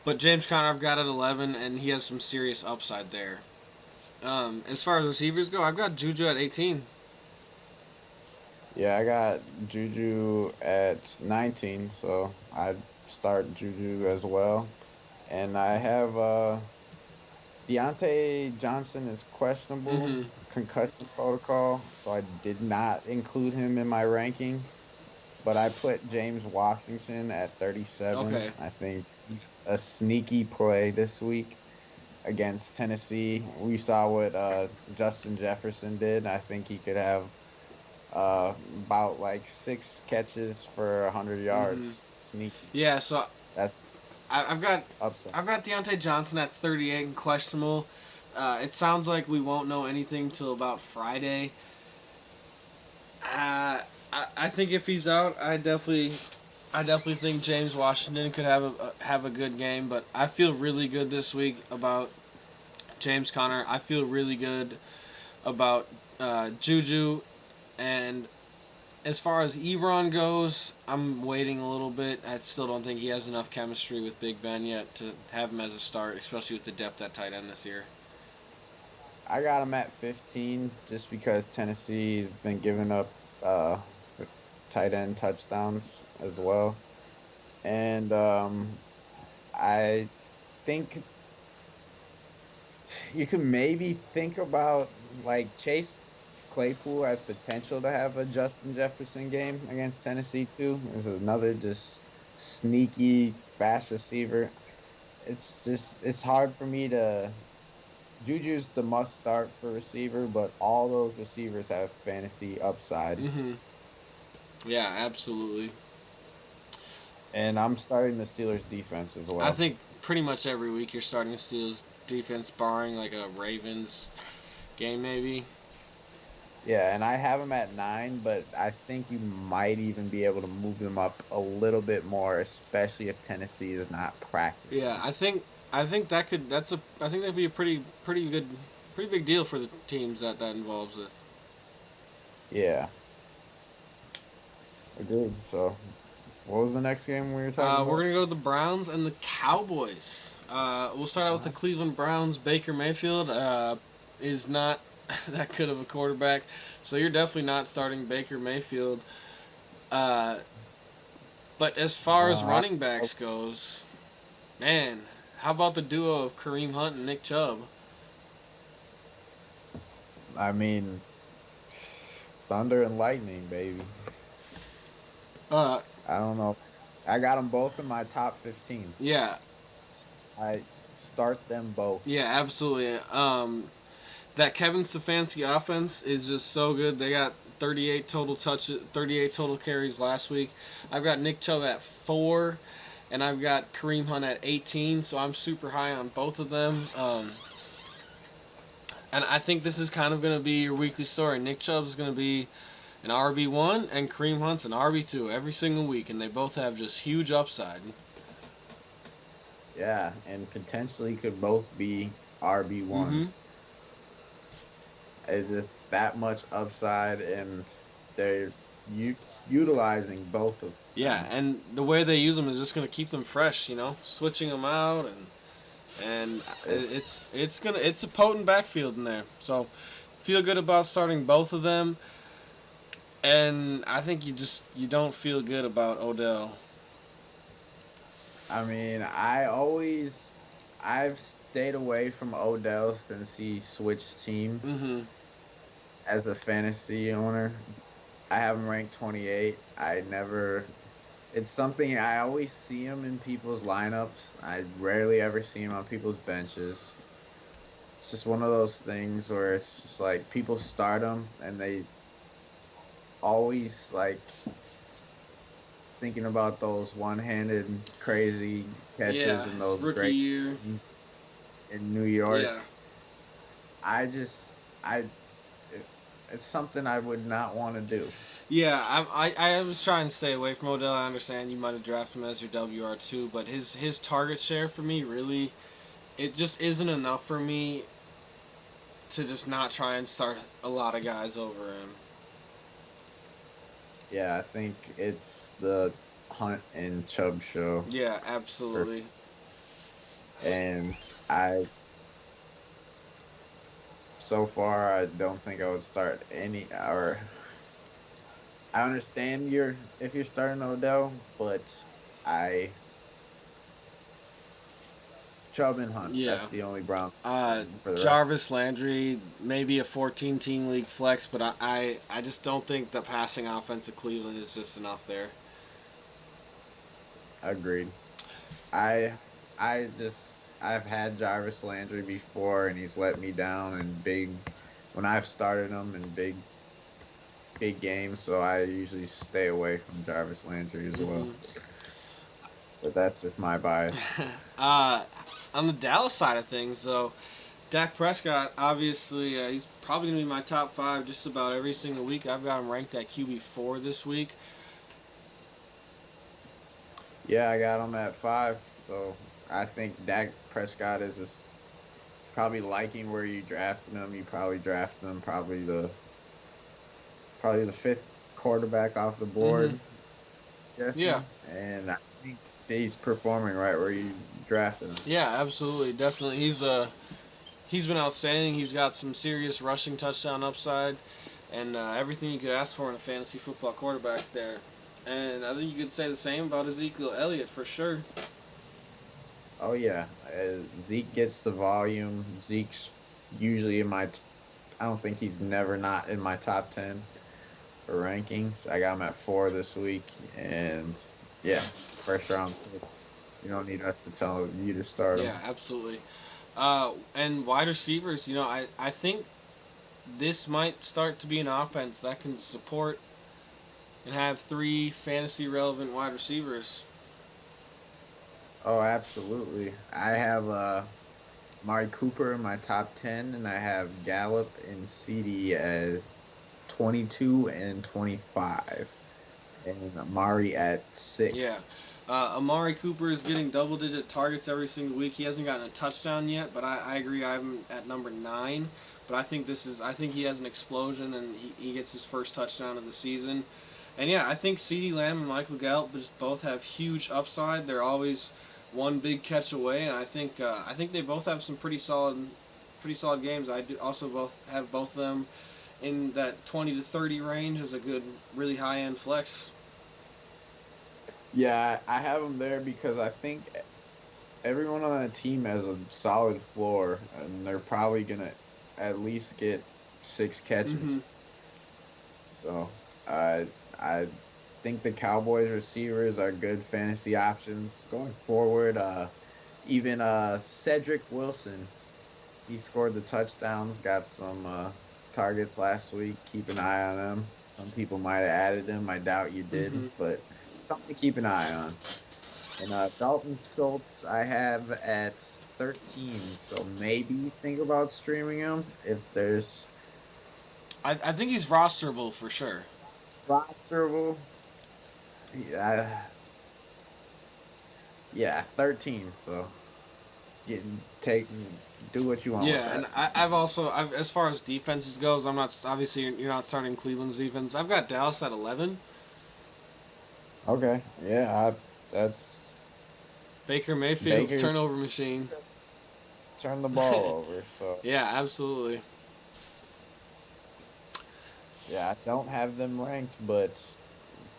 But James Conner I've got at 11, and he has some serious upside there. As far as receivers go, I've got Juju at 18. Yeah, I got Juju at 19, so I'd start Juju as well. And I have Deontay Johnson is questionable, Mm-hmm. concussion protocol, so I did not include him in my rankings. But I put James Washington at 37. Okay. I think he's a sneaky play this week against Tennessee. We saw what Justin Jefferson did. I think he could have about like 6 catches for 100 Mm-hmm. yards. Sneaky. Yeah, so That's I, I've got upside. I've got Deontay Johnson at 38 and questionable. It sounds like we won't know anything till about Friday. I think if he's out, I definitely think James Washington could have a good game. But I feel really good this week about James Conner. I feel really good about Juju, and as far as Ebron goes, I'm waiting a little bit. I still don't think he has enough chemistry with Big Ben yet to have him as a start, especially with the depth at tight end this year. I got him at 15 just because Tennessee's been giving up uh, tight end touchdowns as well. And I think you can maybe think about like Chase Claypool has potential to have a Justin Jefferson game against Tennessee too. There's another just sneaky fast receiver. It's hard for me to Juju's the must start for receiver, but all those receivers have fantasy upside. Mm-hmm. Yeah, absolutely. And I'm starting the Steelers defense as I well. think pretty much every week you're starting to Steelers defense, barring like a Ravens game maybe. Yeah, and I have them at 9, but I think you might even be able to move them up a little bit more, especially if Tennessee is not Yeah, practicing. I think that could that's a I think that'd be a pretty good pretty big deal for the teams that involves with. Yeah, agreed. So What was the next game we were talking We're about? gonna go to the Browns and the Cowboys. We'll start out with the Cleveland Browns. Baker Mayfield is not that good of a quarterback, so you're definitely not starting Baker Mayfield. Uh, but as far as Uh, running backs goes, man, how about the duo of Kareem Hunt and Nick Chubb? I mean, thunder and lightning, baby. Uh, I don't know. I got them both in my top 15. yeah, I start them both. yeah, absolutely. That Kevin Stefanski offense is just so good. They got 38 total touches, 38 total carries last week. I've got Nick Chubb at 4, and I've got Kareem Hunt at 18. So I'm super high on both of them. And I think this is kind of going to be your weekly story. Nick Chubb is going to be an RB1, and Kareem Hunt's an RB2 every single week, and they both have just huge upside. Yeah, and potentially could both be RB1s. Mm-hmm. It's just that much upside, and they're utilizing both of Yeah, them. and the way they use them is just going to keep them fresh. Switching them out and it's a potent backfield in there. So feel good about starting both of them, and I think you don't feel good about Odell. I mean, I've stayed away from Odell since he switched teams Mm-hmm. as a fantasy owner. I have him ranked 28. It's something I always see him in people's lineups. I rarely ever see him on people's benches. It's just one of those things where it's just like people start him and they always like thinking about those one-handed crazy Yeah, catches and his those rookie great year. in New York. Yeah. I just I it's something I would not want to do. Yeah, I was trying to stay away from Odell. I understand you might have drafted him as your WR2, but his target share for me really, it just isn't enough for me to just not try and start a lot of guys over him. Yeah, I think it's the Hunt and Chubb show. Yeah, For, absolutely. and I so far I don't think I would start any or I understand if you're starting Odell, but I Chubb and Hunt. Yeah. That's the only Brown for the rest. Jarvis Landry, maybe a 14-team league flex, but I just don't think the passing offense of Cleveland is just enough there. Agreed. I've had Jarvis Landry before and he's let me down in big when I've started him in big games, so I usually stay away from Jarvis Landry as well. But that's just my bias. On the Dallas side of things, though, Dak Prescott, obviously, he's probably going to be my top 5 just about every single week. I've got him ranked at QB4 this week. Yeah, I got him at 5, so I think Dak Prescott is just probably liking where you drafted him. You probably drafted him probably the 5th quarterback off the board. Yeah. And I think he's performing right where you drafted him. Yeah, absolutely. Definitely. He's been outstanding. He's got some serious rushing touchdown upside and everything you could ask for in a fantasy football quarterback there. And I think you could say the same about Ezekiel Elliott for sure. Oh, yeah. Zeke gets the volume. Zeke's usually I don't think he's never not in my top 10 for rankings. I got him at 4 this week. And, yeah, first round pick. You don't need us to tell you to start him. Yeah, absolutely. And wide receivers, I think this might start to be an offense that can support and have 3 fantasy relevant wide receivers. Oh, absolutely. I have Mari Cooper in my top 10, and I have Gallup and CD as 22 and 25, and Amari at 6. Yeah. Amari Cooper is getting double-digit targets every single week. He hasn't gotten a touchdown yet, but I agree. I have him at number 9. But I think he has an explosion, and he gets his first touchdown of the season. And yeah, I think CeeDee Lamb and Michael Gallup just both have huge upside. They're always one big catch away, and I think they both have some pretty solid games. I do also both of them in that 20 to 30 range as a good, really high end flex. Yeah, I have them there because I think everyone on the team has a solid floor, and they're probably gonna at least get 6 catches. Mm-hmm. So I think the Cowboys receivers are good fantasy options going forward. Even Cedric Wilson, he scored the touchdowns, got some targets last week. Keep an eye on him. Some people might have added him. I doubt you did, Mm-hmm. but something to keep an eye on. And Dalton Schultz, I have at 13, so maybe think about streaming him if there's I think he's rosterable for sure. rosterable. Yeah, yeah, 13. So get take do what you want with Yeah, and that. as far as defenses goes, I'm not obviously you're not starting Cleveland's defense. I've got Dallas at 11. Okay, yeah, that's Baker Mayfield's Baker turnover machine. turned the ball over. So Yeah, absolutely. yeah, I don't have them ranked, but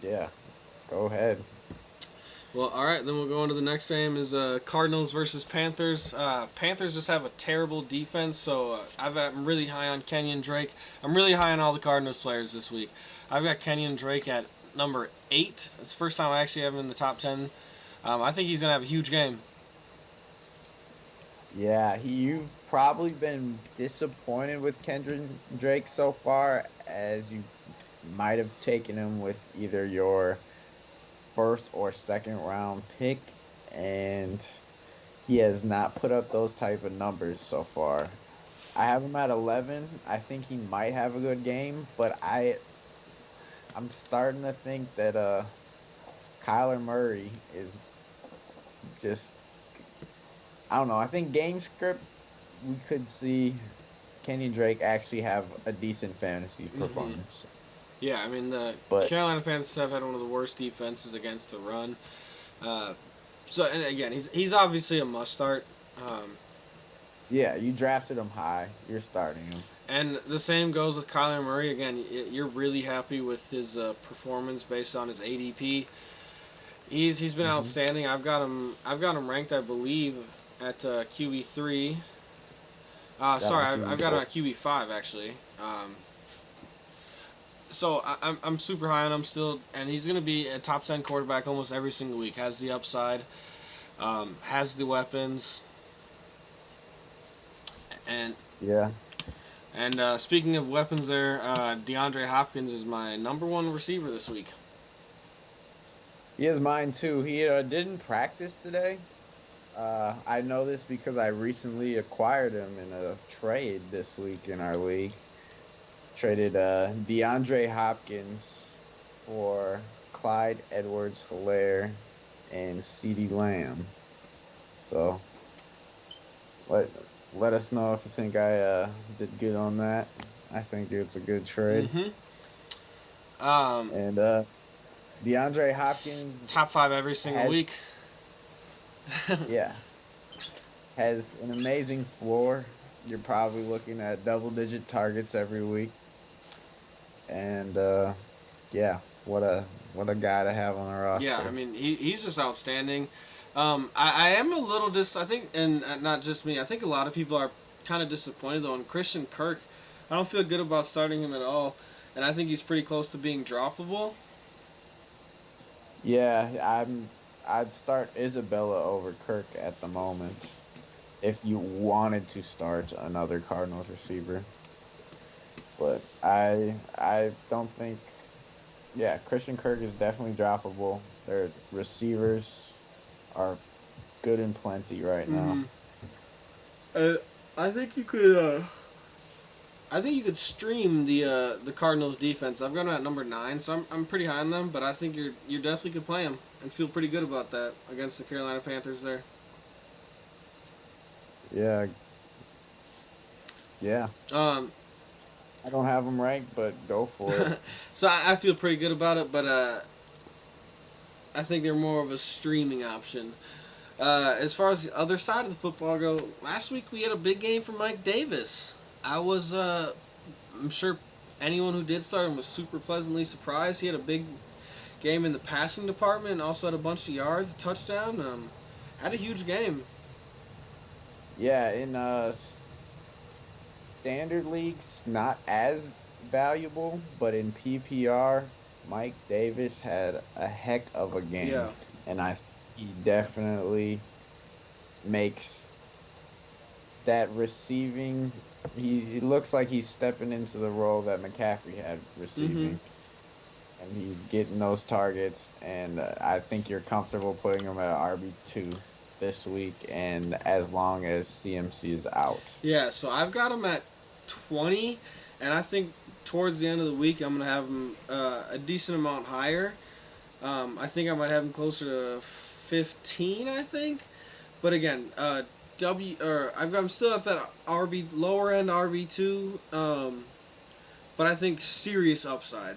yeah, go ahead. Well, all right, then we'll go on to the next game is Cardinals versus Panthers. Panthers just have a terrible defense, so I'm really high on Kenyon Drake. I'm really high on all the Cardinals players this week. I've got Kenyon Drake at number 8. It's the first time I actually have him in the top 10. I think he's going to have a huge game. Yeah, you've probably been disappointed with Kendrick Drake so far, as you might have taken him with either your first or second round pick, and he has not put up those type of numbers so far. I have him at 11. I think he might have a good game, but I'm starting to think that Kyler Murray is just, I don't know. I think game script, we could see Kenny Drake actually have a decent fantasy Hmm. performance. Yeah, I mean, the But Carolina Panthers have had one of the worst defenses against the run. Uh, and again, he's obviously a must start. Um, yeah, you drafted him high. You're starting him. And the same goes with Kyler Murray. Again, you're really happy with his performance based on his ADP. He's been Hmm. outstanding. I've got him ranked, I believe, at QB3. Got him Sorry, I've got him QB4. at QB5 actually. So I'm super high on him still, and he's going to be a top 10 quarterback almost every single week. Has the upside, has the weapons, and Yeah. speaking of weapons, there, DeAndre Hopkins is my number one receiver this week. He is mine too. He didn't practice today. I know this because I recently acquired him in a trade this week in our league. Traded DeAndre Hopkins for Clyde Edwards-Helaire and CeeDee Lamb. So let let us know if you think I did good on that. I think it's a good trade. Mm-hmm. Um, And DeAndre Hopkins Top 5 every single has, week. yeah, has an amazing floor. You're probably looking at double-digit targets every week. And yeah, what a guy to have on the Yeah, I roster. mean he's just outstanding. I am a little I think, and not just me. I think a lot of people are kind of disappointed though in Christian Kirk. I don't feel good about starting him at all, and I think he's pretty close to being droppable. Yeah, I'd start Isabella over Kirk at the moment if you wanted to start another Cardinals receiver. But I don't think, yeah, Christian Kirk is definitely droppable. Their receivers are good and plenty right Mm-hmm. now. Uh, I think you could. I think you could stream the Cardinals defense. I've got them at number 9, so I'm pretty high on them. But I think you definitely could play them and feel pretty good about that against the Carolina Panthers there. Yeah, yeah. Um, I don't have him ranked, but go for it. So I feel pretty good about it, but I think they're more of a streaming option. As far as the other side of the football go, last week we had a big game for Mike Davis. I'm sure anyone who did start him was super pleasantly surprised. He had a big game in the passing department and also had a bunch of yards, a touchdown. Had a huge game. Yeah, in standard leagues, not as valuable, but in PPR, Mike Davis had a heck of a game, Yeah. and he definitely makes that receiving. He looks like he's stepping into the role that McCaffrey had Mm-hmm. receiving, and he's getting those targets. And I think you're comfortable putting him at RB2 this week, and as long as CMC is out. Yeah, so I've got him at 20, and I think towards the end of the week I'm going to have him a decent amount higher. I think I might have him closer to 15, I think. But again, I've got him still at that RB lower end RB2, but I think serious upside.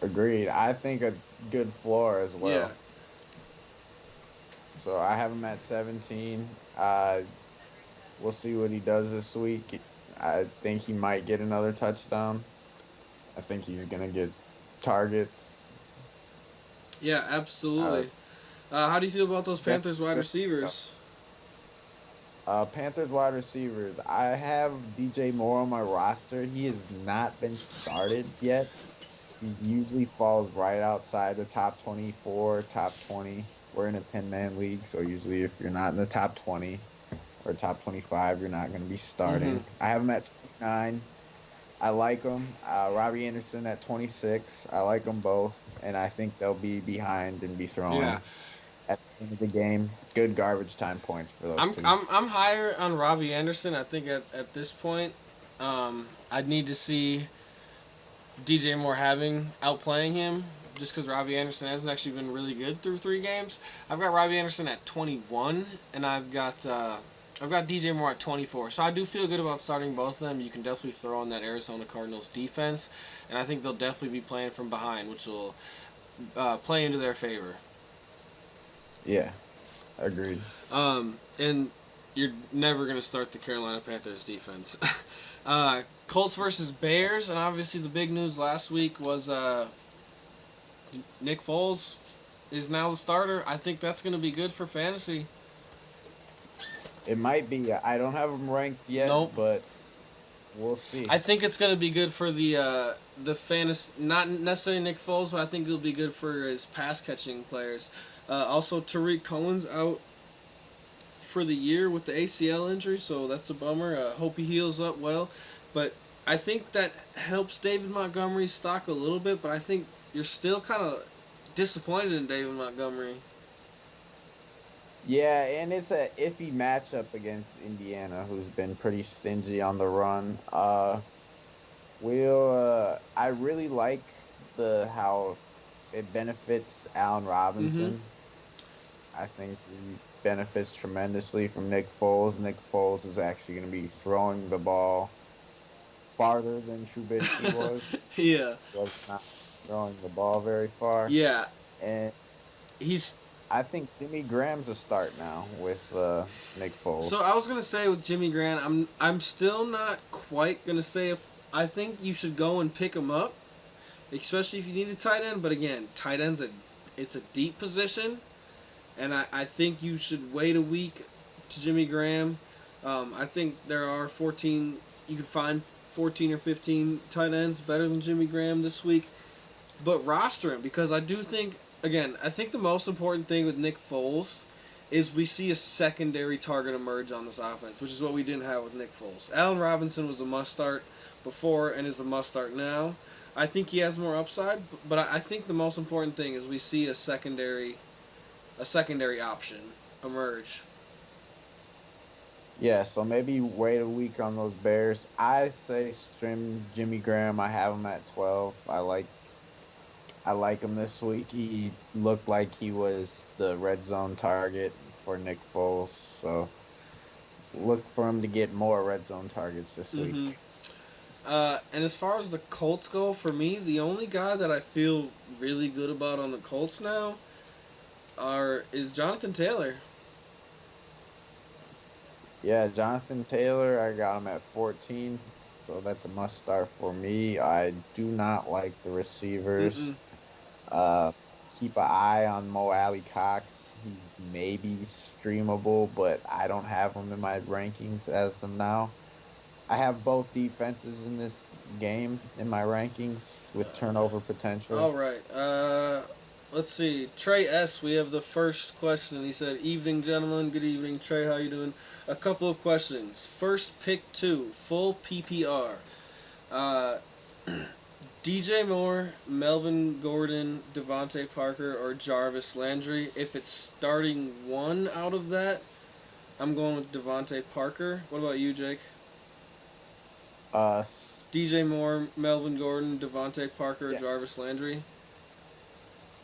Agreed. I think a good floor as Yeah. well. So I have him at 17. We'll see what he does this week. I think he might get another touchdown. I think he's gonna get targets. Yeah, Uh, absolutely. How do you feel about those Panthers wide receivers? Panthers wide receivers. I have DJ Moore on my roster. He has not been started yet. He usually falls right outside the top 24, top 20. We're in a 10-man league, so usually if you're not in the top 20 or top 25, you're not going to be Mm-hmm. starting. I have him at 29. I like him. Robbie Anderson at 26. I like them both, and I think they'll be behind and be Yeah, throwing at the end of the game. Good garbage time points for those I'm two. I'm I'm higher on Robbie Anderson. I think at this point, I'd need to see DJ Moore having outplaying him, just because Robbie Anderson hasn't actually been really good through 3 games. I've got Robbie Anderson at 21, and I've got DJ Moore at 24. So I do feel good about starting both of them. You can definitely throw on that Arizona Cardinals defense, and I think they'll definitely be playing from behind, which will play into their favor. Yeah, agreed. And you're never going to start the Carolina Panthers defense. Colts versus Bears, and obviously the big news last week was Nick Foles is now the starter. I think that's going to be good for fantasy. It might be. I don't have him ranked yet, Nope. but we'll see. I think it's going to be good for the fantasy, not necessarily Nick Foles, but I think it'll be good for his pass catching players. Also, Tariq Cohen's out for the year with the ACL injury, so that's a bummer. Hope he heals up well, but I think that helps David Montgomery's stock a little bit. But I think you're still kind of disappointed in David Montgomery. Yeah, and it's a iffy matchup against Indiana, who's been pretty stingy on the run. I really like the how it benefits Allen Mm-hmm. Robinson. I think he benefits tremendously from Nick Foles. Nick Foles is actually going to be throwing the ball farther than Trubisky was. Yeah. Was not throwing the ball very far, Yeah. and He's I think Jimmy Graham's a start now with Nick So Foles. I was gonna say with Jimmy Grant, I'm still not quite gonna say if I think you should go and pick him up, especially if you need a tight end. But again, tight end's it's a deep position, and I think you should wait a week to Jimmy Graham. I think there are 14. You could find 14 or 15 tight ends better than Jimmy Graham this week, but roster him because I do think again I think the most important thing with Nick Foles is we see a secondary target emerge on this offense, which is what we didn't have with Nick Foles. Allen Robinson was a must start before and is a must start now. I think he has more upside, but I think the most important thing is we see a secondary option emerge. Yeah, so maybe wait a week on those Bears. I say stream Jimmy Graham. I have him at 12. I like him this week. He looked like he was the red zone target for Nick Foles. So look for him to get more red zone targets this Mm-hmm. week. And as far as the Colts go, for me, the only guy that I feel really good about on the Colts now is Jonathan Taylor. Yeah, Jonathan Taylor, I got him at 14, so that's a must start for me. I do not like the receivers. Mm-mm. Uh, Keep an eye on Mo Alley Cox. He's maybe streamable, but I don't have him in my rankings as of now. I have both defenses in this game in my rankings with turnover potential. All right. Let's see. Trey S. We have the first question. He said, "Evening, gentlemen. Good evening, Trey. How you doing?" A couple of questions. First, pick two. Full PPR. Uh, DJ Moore, Melvin Gordon, Devontae Parker, or Jarvis Landry. If it's starting one out of that, I'm going with Devontae Parker. What about you, Jake? Uh, DJ Moore, Melvin Gordon, Devontae Parker, or yeah, Jarvis Landry.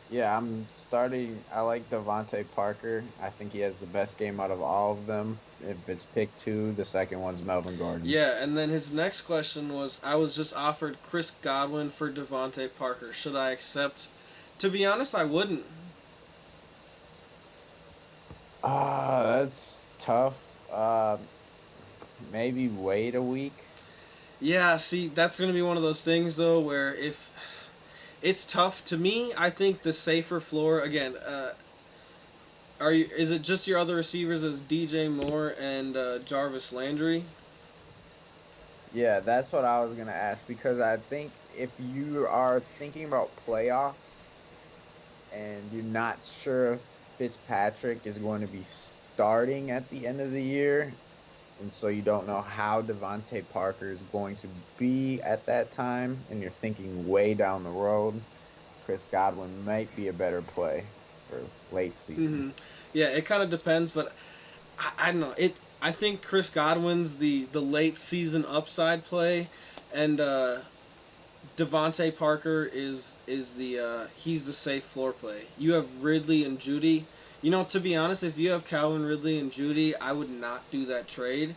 yeah, I'm starting. I like Devontae Parker. I think he has the best game out of all of them. If it's pick two, the second one's Melvin Gordon. Yeah, and then his next question was, I was just offered Chris Godwin for Devontae Parker. Should I accept? To be honest, I wouldn't. That's tough. Maybe wait a week. Yeah, see, that's going to be one of those things, though, where if it's tough to me, I think the safer floor, again, is it just your other receivers as DJ Moore and Jarvis Landry? Yeah, that's what I was gonna ask because I think if you are thinking about playoffs and you're not sure if Fitzpatrick is going to be starting at the end of the year, and so you don't know how Devontae Parker is going to be at that time, and you're thinking way down the road, Chris Godwin might be a better play for late season. Mm-hmm. Yeah, it kind of depends, but I don't know. I think Chris Godwin's the late season upside play, and Devontae Parker is the he's the safe floor play. You have Ridley and Judy. You know, to be honest, if you have Calvin Ridley and Judy, I would not do that trade,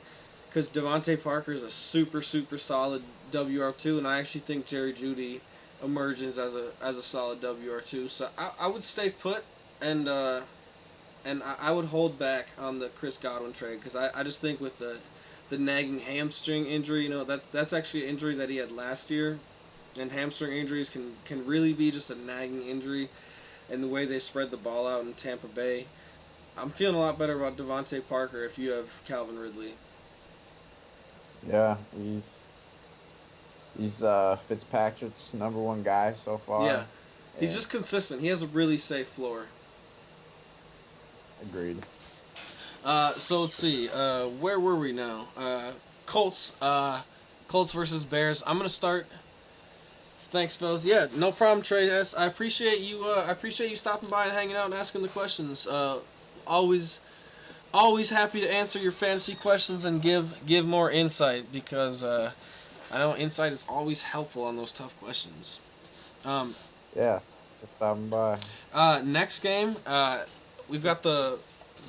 because Devontae Parker is a super solid WR2, and I actually think Jerry Judy emerges as a solid WR2. So I would stay put, and I would hold back on the Chris Godwin trade, because I just think with the nagging hamstring injury, you know, that's actually an injury that he had last year, and hamstring injuries can really be just a nagging injury, and the way they spread the ball out in Tampa Bay. I'm feeling a lot better about Devontae Parker if you have Calvin Ridley. Yeah, he's Fitzpatrick's number one guy so Yeah, far. he's And just consistent. He has a really safe floor. agreed. So let's see. Where were we now? Colts. Colts versus Bears. I'm gonna start. Thanks, fellas. Yeah, no problem, Trey S. I appreciate you. I appreciate you stopping by and hanging out and asking the questions. Always, always happy to answer your fantasy questions and give more insight, because I know insight is always helpful on those tough questions. Um, Yeah, for stopping by. Next game, we've got the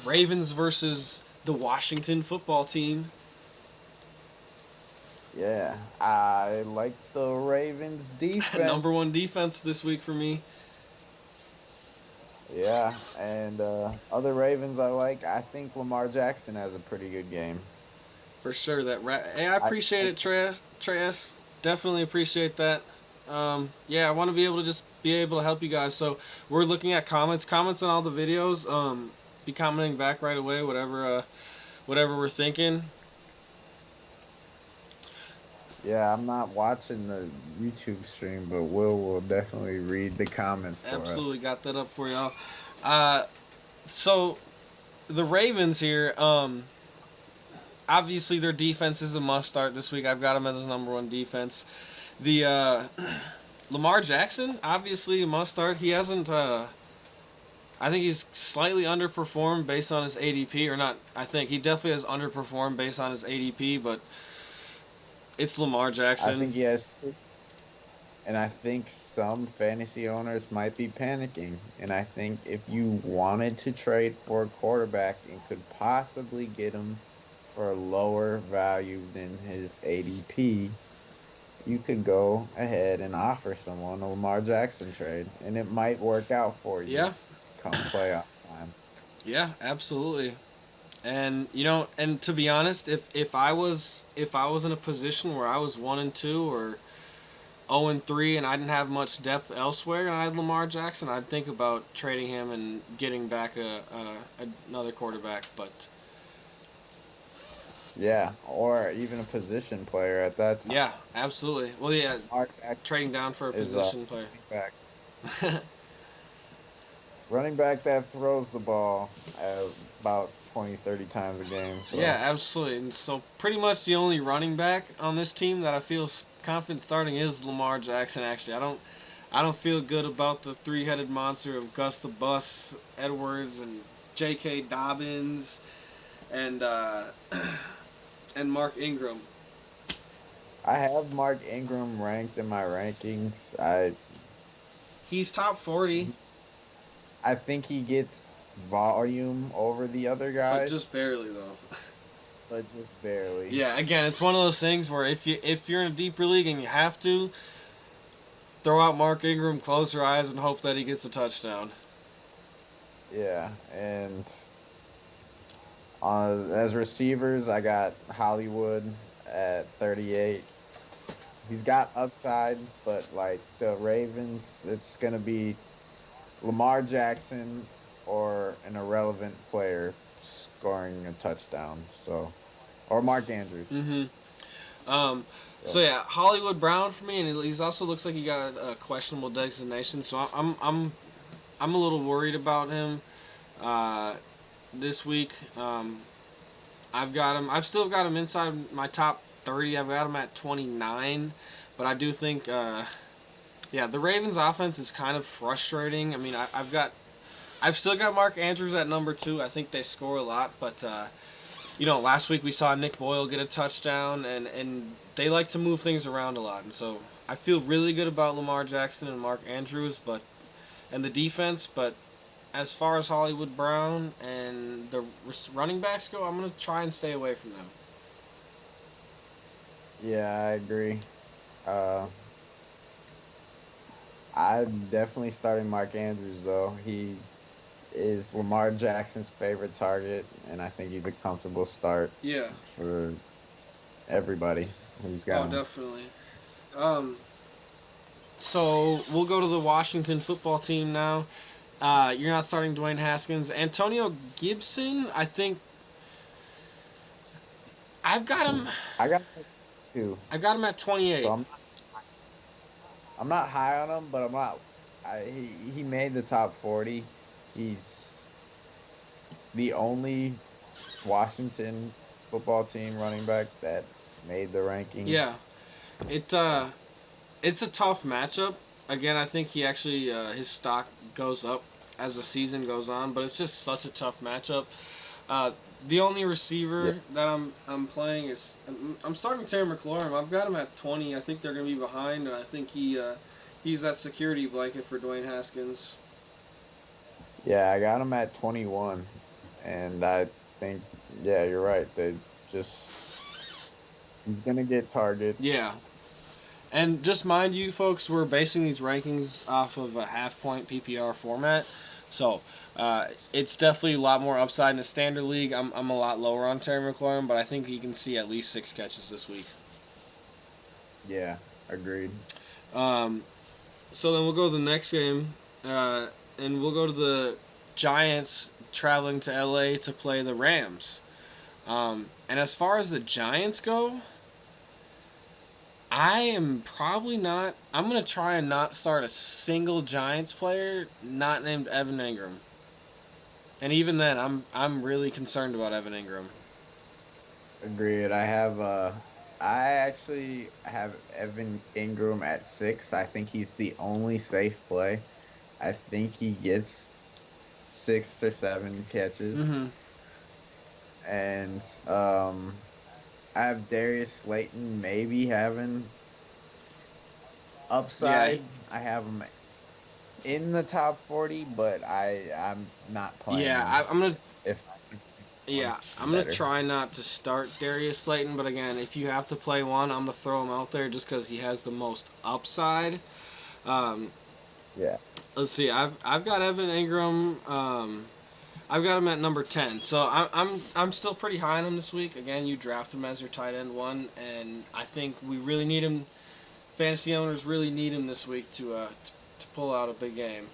Ravens versus the Washington football team. Yeah, I like the Ravens Number defense. one defense this week for me. Yeah, and other Ravens I like. I think Lamar Jackson has a pretty good game. For sure. Hey, I appreciate I it, Trey S. Definitely appreciate that. Yeah, I want to be able to just be able to help you guys. So we're looking at comments on all the videos. Be commenting back right away, whatever we're thinking. Yeah, I'm not watching the YouTube stream, but will definitely read the comments for us. Absolutely got that up for y'all. So the Ravens here. Obviously their defense is a must start this week. I've got them as number one defense. The Lamar Jackson, obviously a must start. He hasn't. I think he's slightly underperformed based on his ADP, or not. I think he definitely has underperformed based on his ADP, but it's Lamar I Jackson. think he has, and I think some fantasy owners might be panicking. And I think if you wanted to trade for a quarterback and could possibly get him for a lower value than his ADP, you could go ahead and offer someone a Lamar Jackson trade, and it might work out for you Yeah, come playoff time. yeah, absolutely. And and to be honest, if I was in a position where I was 1-2 or 0-3 and I didn't have much depth elsewhere and I had Lamar Jackson, I'd think about trading him and getting back another quarterback. But Yeah, or even a position player at that time. yeah, absolutely. Well, yeah, Lamar Jackson trading down for a is position player. running back. Running back that throws the ball about 20, 30 times a game. Yeah, So absolutely. And so pretty much the only running back on this team that I feel confident starting is Lamar Jackson. Actually, I don't feel good about the three-headed monster of Gus the Bus Edwards and J.K. Dobbins and and Mark Ingram. I have Mark Ingram ranked in my rankings. He's top 40, I think he gets volume over the other but guys, just barely though. but just barely. Yeah, again, it's one of those things where if you're in a deeper league and you have to throw out Mark Ingram, close your eyes and hope that he gets a touchdown. Yeah, and as receivers, I got Hollywood at 38. He's got upside, but like the Ravens, it's gonna be Lamar Jackson or an irrelevant player scoring a touchdown. So, or Mark Andrews. Mm-hmm. So So, yeah, Hollywood Brown for me, and he's also looks like he got a questionable designation. So I'm a little worried about him uh, this week. I've got him. I've still got him inside my top 30. I've got him at 29, but I do think yeah, the Ravens offense is kind of frustrating. I mean, I've still got Mark Andrews at number 2. I think they score a lot, but last week we saw Nick Boyle get a touchdown, and they like to move things around a lot. And so I feel really good about Lamar Jackson and Mark Andrews, and the defense. But as far as Hollywood Brown and the running backs go, I'm gonna try and stay away from them. yeah, I agree. Uh, I'm definitely starting Mark Andrews though. He is Lamar Jackson's favorite target, and I think he's a comfortable start Yeah. for everybody who's got Oh, him. definitely. Um, so we'll go to the Washington football team now. You're not starting Dwayne Haskins. Antonio Gibson, I think I've got him. I got him too, I got him at so 28. I'm not high on him, but I'm not. He made the top 40. He's the only Washington football team running back that made the rankings. Yeah, it it's a tough matchup. Again, I think he actually his stock goes up as the season goes on, but it's just such a tough matchup. Uh, the only Yeah, receiver that I'm playing is I'm starting Terry McLaurin. I've got him at 20. I think they're gonna be behind, and I think he's that security blanket for Dwayne Haskins. yeah, I got him at 21, and I think, yeah, you're right. They just he's gonna get targets. Yeah, and just mind you, folks, we're basing these rankings off of a half point PPR format. So it's definitely a lot more upside in the standard league. I'm a lot lower on Terry McLaurin, but I think he can see at least 6 catches this week. Yeah, agreed. Um, so then we'll go to the next game, and we'll go to the Giants traveling to LA to play the Rams. And as far as the Giants go, I am probably not. I'm gonna try and not start a single Giants player not named Evan Ingram. And even then, I'm really concerned about Evan Ingram. Agreed. I actually have Evan Ingram at 6. I think he's the only safe play. I think he gets 6 or 7 catches. Mm-hmm. And I have Darius Slayton maybe having Yeah, upside. I have him in the top 40, but I'm not playing yeah. him I'm gonna if Yeah, I'm going to better. try not to start Darius Slayton, but again, if you have to play one, I'm going to throw him out there just because he has the most upside. Um, Yeah. let's see, I've got Evan Ingram. I've got him at number 10, so I'm still pretty high on him this week. Again, you draft him as your tight end one, and I think we really need him. Fantasy owners really need him this week to pull out a big game.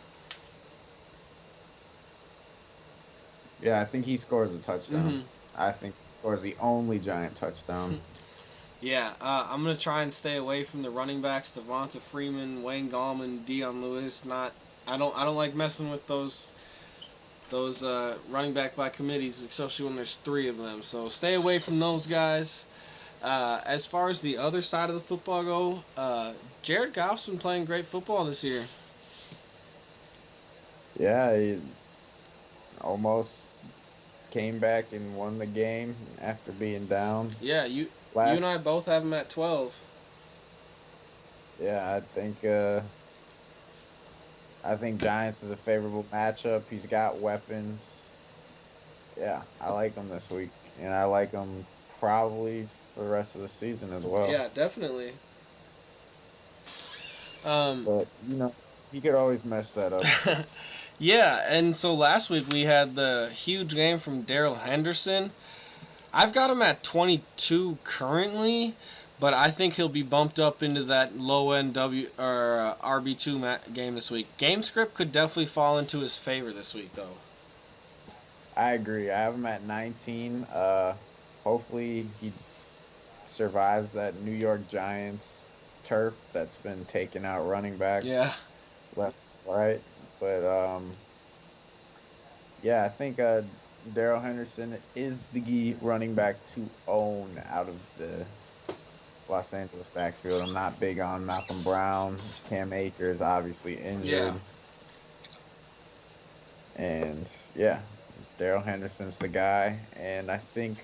Yeah, I think he scores a touchdown. Mm-hmm. I think he scores the only Giant touchdown. Yeah, I'm gonna try and stay away from the running backs: Devonta Freeman, Wayne Gallman, Dion Lewis. I don't like messing with those running back by committees, especially when there's three of them. So stay away from those guys. As far as the other side of the football go, Jared Goff's been playing great football this year. Yeah, he almost came back and won the game after being down Yeah, you and last. I both have him at 12. Yeah, I think Giants is a favorable matchup. He's got weapons. Yeah, I like him this week, and I like him probably for the rest of the season as well. Yeah, definitely. Um, But he could always mess that up. yeah, and so last week we had the huge game from Daryl Henderson. I've got him at 22 currently, but I think he'll be bumped up into that low end RB2 game this week. Game script could definitely fall into his favor this week, though. I agree. I have him at 19. Hopefully he survives that New York Giants turf that's been taking out running backs Yeah. left, right. But yeah, I think Daryl Henderson is the running back to own out of the Los Angeles backfield. I'm not big on Malcolm Brown. Cam Akers obviously Yeah. injured. And yeah, Daryl Henderson's the guy. And I think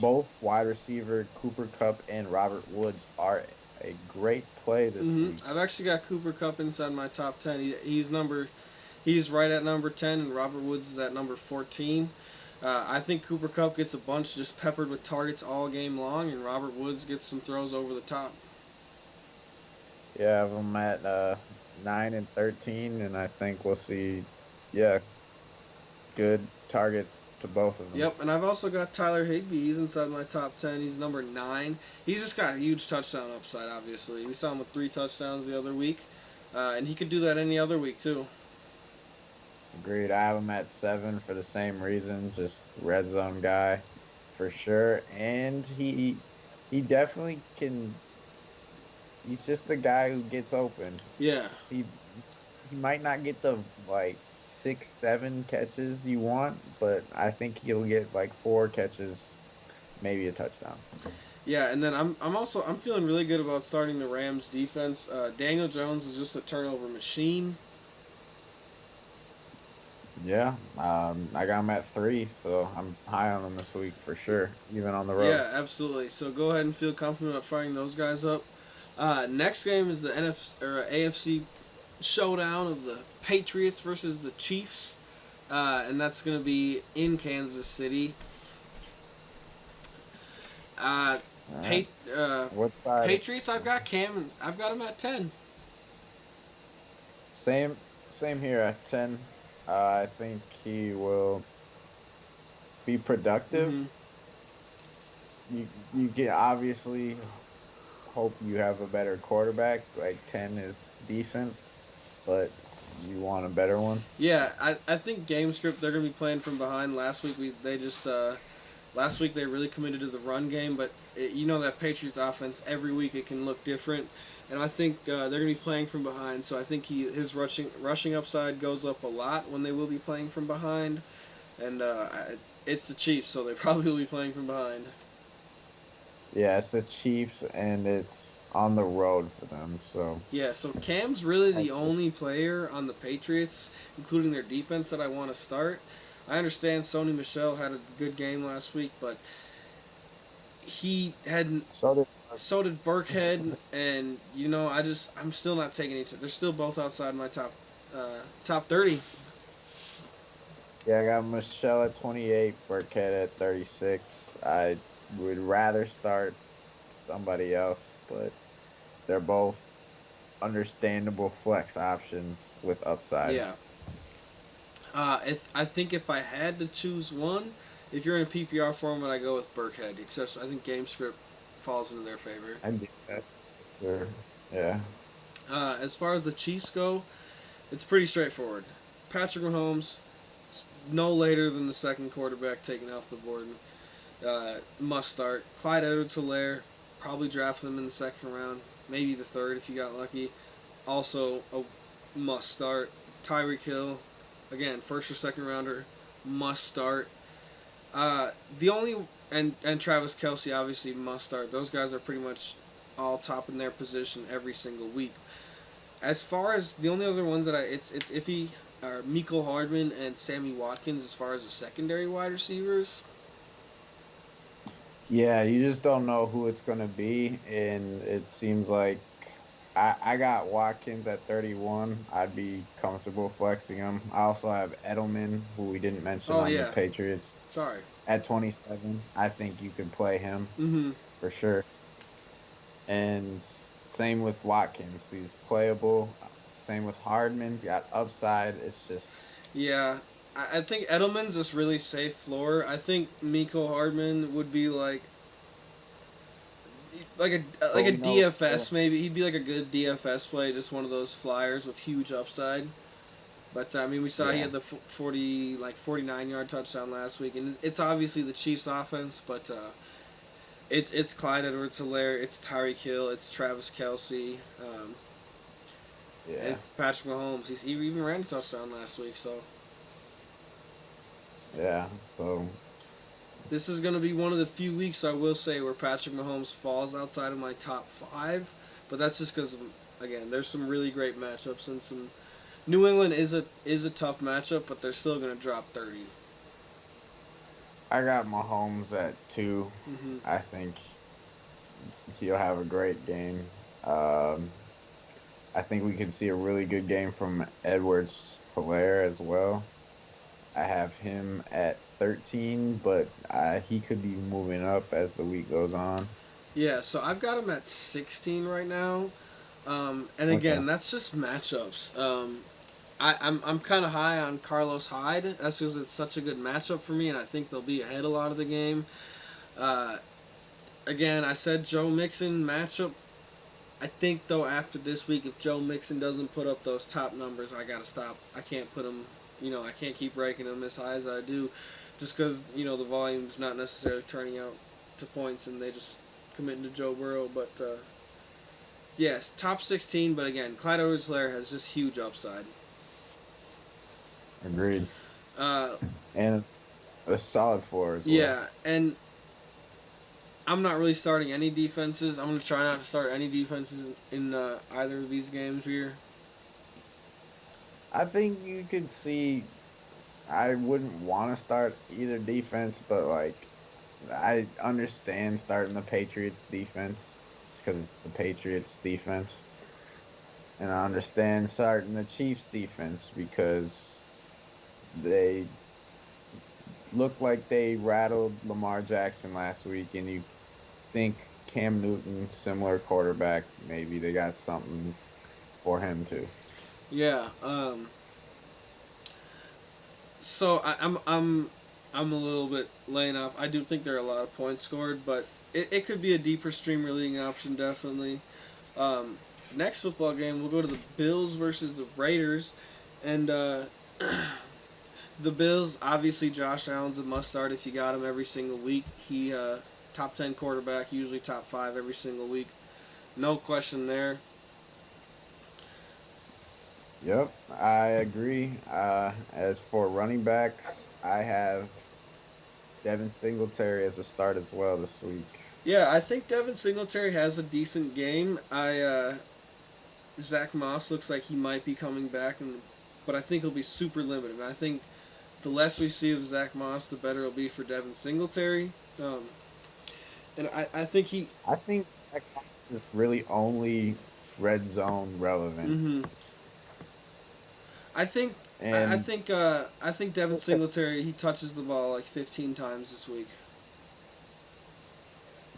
both wide receiver Cooper Kupp and Robert Woods are a great play this week. I've actually got Cooper Kupp inside my top 10. He's right at number 10, and Robert Woods is at number 14. I think Cooper Kupp gets a bunch just peppered with targets all game long, and Robert Woods gets some throws over the top. Yeah, I have them at 9 and 13, and I think we'll see, yeah, good targets to both of them. Yep, and I've also got Tyler Higbee. He's inside my top 10. He's number 9. He's just got a huge touchdown upside, obviously. We saw him with 3 touchdowns the other week, and he could do that any other week, too. Agreed. I have him at 7 for the same reason, just red zone guy for sure. And he definitely can. He's just a guy who gets open. Yeah. He might not get the 6, 7 catches you want, but I think he'll get 4 catches, maybe a touchdown. Yeah, and then I'm feeling really good about starting the Rams defense. Daniel Jones is just a turnover machine. Yeah, I got him at 3, so I'm high on him this week for sure, even on the road. Yeah, absolutely. So go ahead and feel confident about firing those guys up. Next game is the AFC showdown of the Patriots versus the Chiefs, and that's going to be in Kansas City. Right. What side? Patriots. I've got Cam. I've got him at 10. Same here at 10. I think he will be productive. Mm-hmm. You get obviously hope you have a better quarterback. 10 is decent, but you want a better one. Yeah, I think game script they're gonna be playing from behind. Last week last week they really committed to the run game, but that Patriots offense every week it can look different, and I think they're gonna be playing from behind. So I think his rushing upside goes up a lot when they will be playing from behind, and it's the Chiefs, so they probably will be playing from behind. Yeah, it's the Chiefs, and it's on the road for them. So yeah, so Cam's really the only player on the Patriots, including their defense, that I want to start. I understand Sony Michel had a good game last week, but he hadn't. So did Burkhead, and I'm still not taking each. They're still both outside my top 30. Yeah, I got Michelle at 28, Burkhead at 36. I would rather start somebody else, but they're both understandable flex options with upside. Yeah. I think if I had to choose one, if you're in a PPR format, I go with Burkhead. Except I think game script falls into their favor. I do that. Sure. Yeah. As far as the Chiefs go, it's pretty straightforward. Patrick Mahomes, no later than the second quarterback taken off the board. Must start. Clyde Edwards-Helaire, probably draft him in the second round, maybe the third if you got lucky. Also a must start. Tyreek Hill, again, first or second rounder, must start. The only and Travis Kelsey obviously must start. Those guys are pretty much all top in their position every single week. As far as the only other ones that it's iffy are Miko Hardman and Sammy Watkins as far as the secondary wide receivers. Yeah, you just don't know who it's going to be. And it seems like I got Watkins at 31. I'd be comfortable flexing him. I also have Edelman, who we didn't mention Oh on the yeah, Patriots, sorry. at 27. I think you could play him Mm-hmm. for sure. And same with Watkins. He's playable. Same with Hardman. Got upside. It's just Yeah, I think Edelman's this really safe floor. I think Miko Hardman would be like but a we know DFS maybe. He'd be like a good DFS play, just one of those flyers with huge upside. But I mean, we saw he yeah. had the 49-yard touchdown last week, and it's obviously the Chiefs' offense, but it's Clyde Edwards-Helaire, it's Tyreek Hill, it's Travis Kelsey, and Yeah. it's Patrick Mahomes. He even ran a touchdown last week, so Yeah. So this is going to be one of the few weeks I will say where Patrick Mahomes falls outside of my top five, but that's just because again, there's some really great matchups and some. New England is a tough matchup, but they're still going to drop 30. I got Mahomes at 2. Mm-hmm. I think he'll have a great game. Um, I think we could see a really good game from Edwards Hilaire as well. I have him at 13, but he could be moving up as the week goes on. Yeah, so I've got him at 16 right now. And Okay. again, that's just matchups. I'm kind of high on Carlos Hyde. That's because it's such a good matchup for me, and I think they'll be ahead a lot of the game. Uh, Again, I said Joe Mixon matchup. I think though after this week, if Joe Mixon doesn't put up those top numbers, I gotta stop. I can't put him. I can't keep ranking him as high as I do, just because the volume's not necessarily turning out to points, and they just committing to Joe Burrow. But yes, top 16. But again, Clyde Edwards-Helaire has just huge upside. Agreed. Uh, And a solid 4 as well. yeah, and I'm not really starting any defenses. I'm gonna try not to start any defenses in either of these games here. I think you could see. I wouldn't want to start either defense, but like I understand starting the Patriots defense just because it's the Patriots defense, and I understand starting the Chiefs defense because they look like they rattled Lamar Jackson last week, and you think Cam Newton, similar quarterback, maybe they got something for him too. Yeah. So I'm a little bit laying off. I do think there are a lot of points scored, but it could be a deeper streamer leading option definitely. Um, Next football game, we'll go to the Bills versus the Raiders, and the Bills, obviously Josh Allen's a must start if you got him every single week. He top 10 quarterback, usually top 5 every single week. No question there. Yep, I agree. As for running backs, I have Devin Singletary as a start as well this week. Yeah, I think Devin Singletary has a decent game. Zach Moss looks like he might be coming back, but I think he'll be super limited. And I think the less we see of Zach Moss, the better it'll be for Devin Singletary. And I think he. I think that is really only red zone relevant. Mm-hmm. I think I And think I think Devin Singletary, he touches the ball like 15 times this week.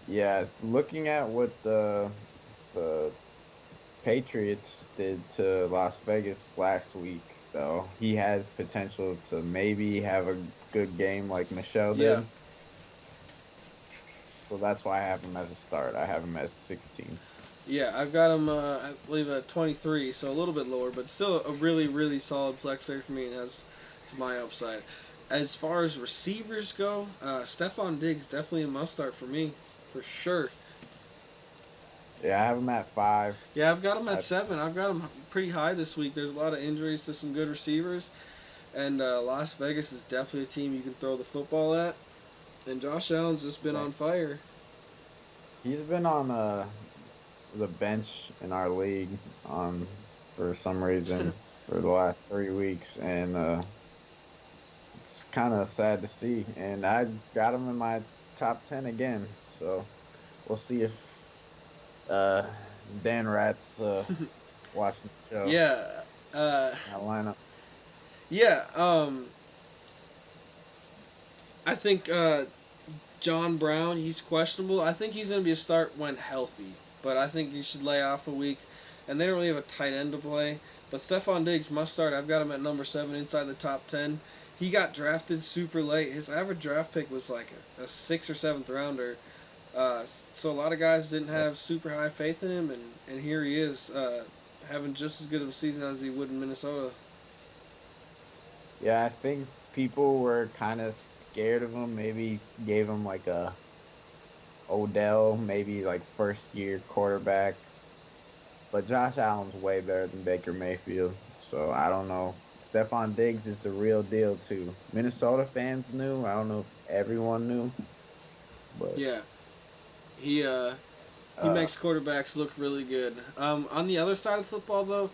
yeah, looking at what the Patriots did to Las Vegas last week, though, he has potential to maybe have a good game like Michelle Yeah. did. So that's why I have him as a start. I have him as 16. Yeah, I've got him, I believe, at 23, so a little bit lower, but still a really, really solid flex rate for me, and has it's my upside. As far as receivers go, Stephon Diggs definitely a must start for me, for sure. Yeah, I have him at 5. Yeah, I've got him at I, 7. I've got him pretty high this week. There's a lot of injuries to some good receivers, and Las Vegas is definitely a team you can throw the football at. And Josh Allen's just been on fire. he's been on the bench in our league for some reason for the last 3 weeks, and it's kind of sad to see. And I got him in my top 10 again, so we'll see if uh, Dan Rat's watching the show. Yeah, That lineup. yeah. I think John Brown, he's questionable. I think he's going to be a start when healthy, but I think you should lay off a week. And they don't really have a tight end to play. But Stephon Diggs must start. I've got him at number 7 inside the top 10. He got drafted super late. His average draft pick was like a 6th or 7th rounder. So a lot of guys didn't have super high faith in him, and here he is, having just as good of a season as he would in Minnesota. Yeah, I think people were kind of scared of him. Maybe gave him like a Odell, maybe like first year quarterback. But Josh Allen's way better than Baker Mayfield. So I don't know. Stephon Diggs is the real deal too. Minnesota fans knew. I don't know if everyone knew, but Yeah, he he uh, makes quarterbacks look really good. On the other side of football, though,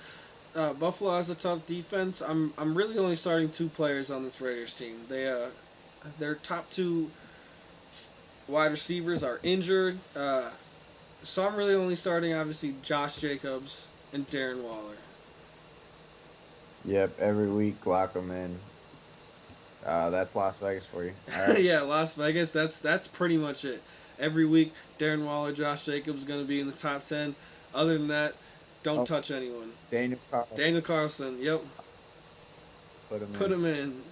Buffalo has a tough defense. I'm really only starting 2 players on this Raiders team. Their top 2 wide receivers are injured. So I'm really only starting obviously Josh Jacobs and Darren Waller. yep, every week lock them in. That's Las Vegas for you. All right. Yeah, Las Vegas. That's pretty much it. Every week, Darren Waller, Josh Jacobs going to be in the top 10. Other than that, don't Oh, touch anyone. Daniel Carl, Daniel Carlson. Yep, put him put in. him in.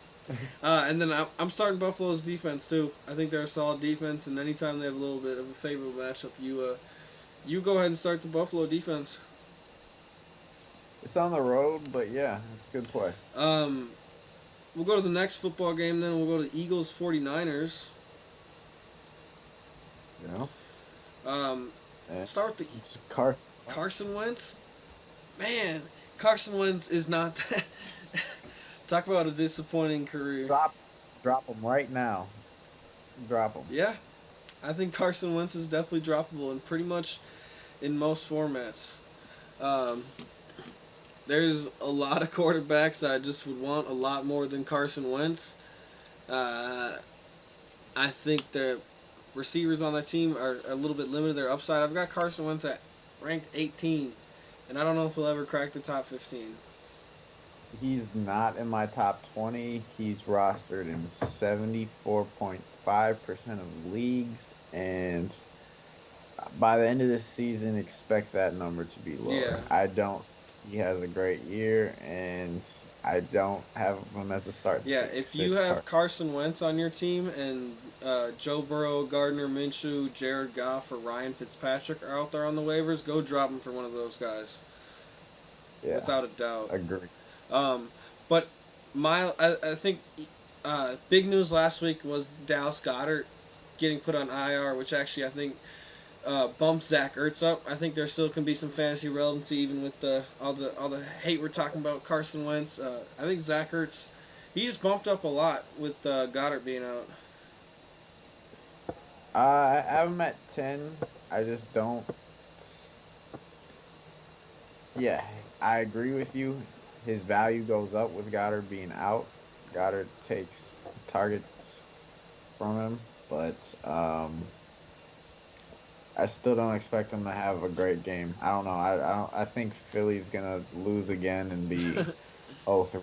And then I'm starting Buffalo's defense too. I think they're a solid defense, and anytime they have a little bit of a favorable matchup, you go ahead and start the Buffalo defense. It's on the road, but yeah, it's a good play. Um, we'll go to the next football game. Then we'll go to Eagles 49ers. You know, and Start with the it's Car. Carson Wentz. Man, Carson Wentz is not that. Talk about a disappointing career. Drop him right now. Drop him. Yeah, I think Carson Wentz is definitely droppable in pretty much in most formats. Um, there's a lot of quarterbacks I just would want a lot more than Carson Wentz. Uh, I think the receivers on that team are a little bit limited their upside. I've got Carson Wentz at ranked 18, and I don't know if he'll ever crack the top 15. He's not in my top 20. He's rostered in 74.5% of leagues, and by the end of this season, expect that number to be lower. Yeah. I don't. He has a great year, and I don't have him as a start. Yeah, if you have Carson Wentz on your team and Joe Burrow, Gardner Minshew, Jared Goff, or Ryan Fitzpatrick are out there on the waivers, go drop him for one of those guys. Yeah, Without a doubt. agree. But I think big news last week was Dallas Goedert getting put on IR, which actually I think bumps Zach Ertz up. I think there still can be some fantasy relevancy even with all the hate we're talking about Carson Wentz. I think Zach Ertz, he just bumped up a lot with Goddard being out. I have him at 10. I just don't. Yeah, I agree with you. His value goes up with Goddard being out. Goddard takes targets from him, but I still don't expect him to have a great game. I don't know. I think Philly's gonna lose again and be Oh, three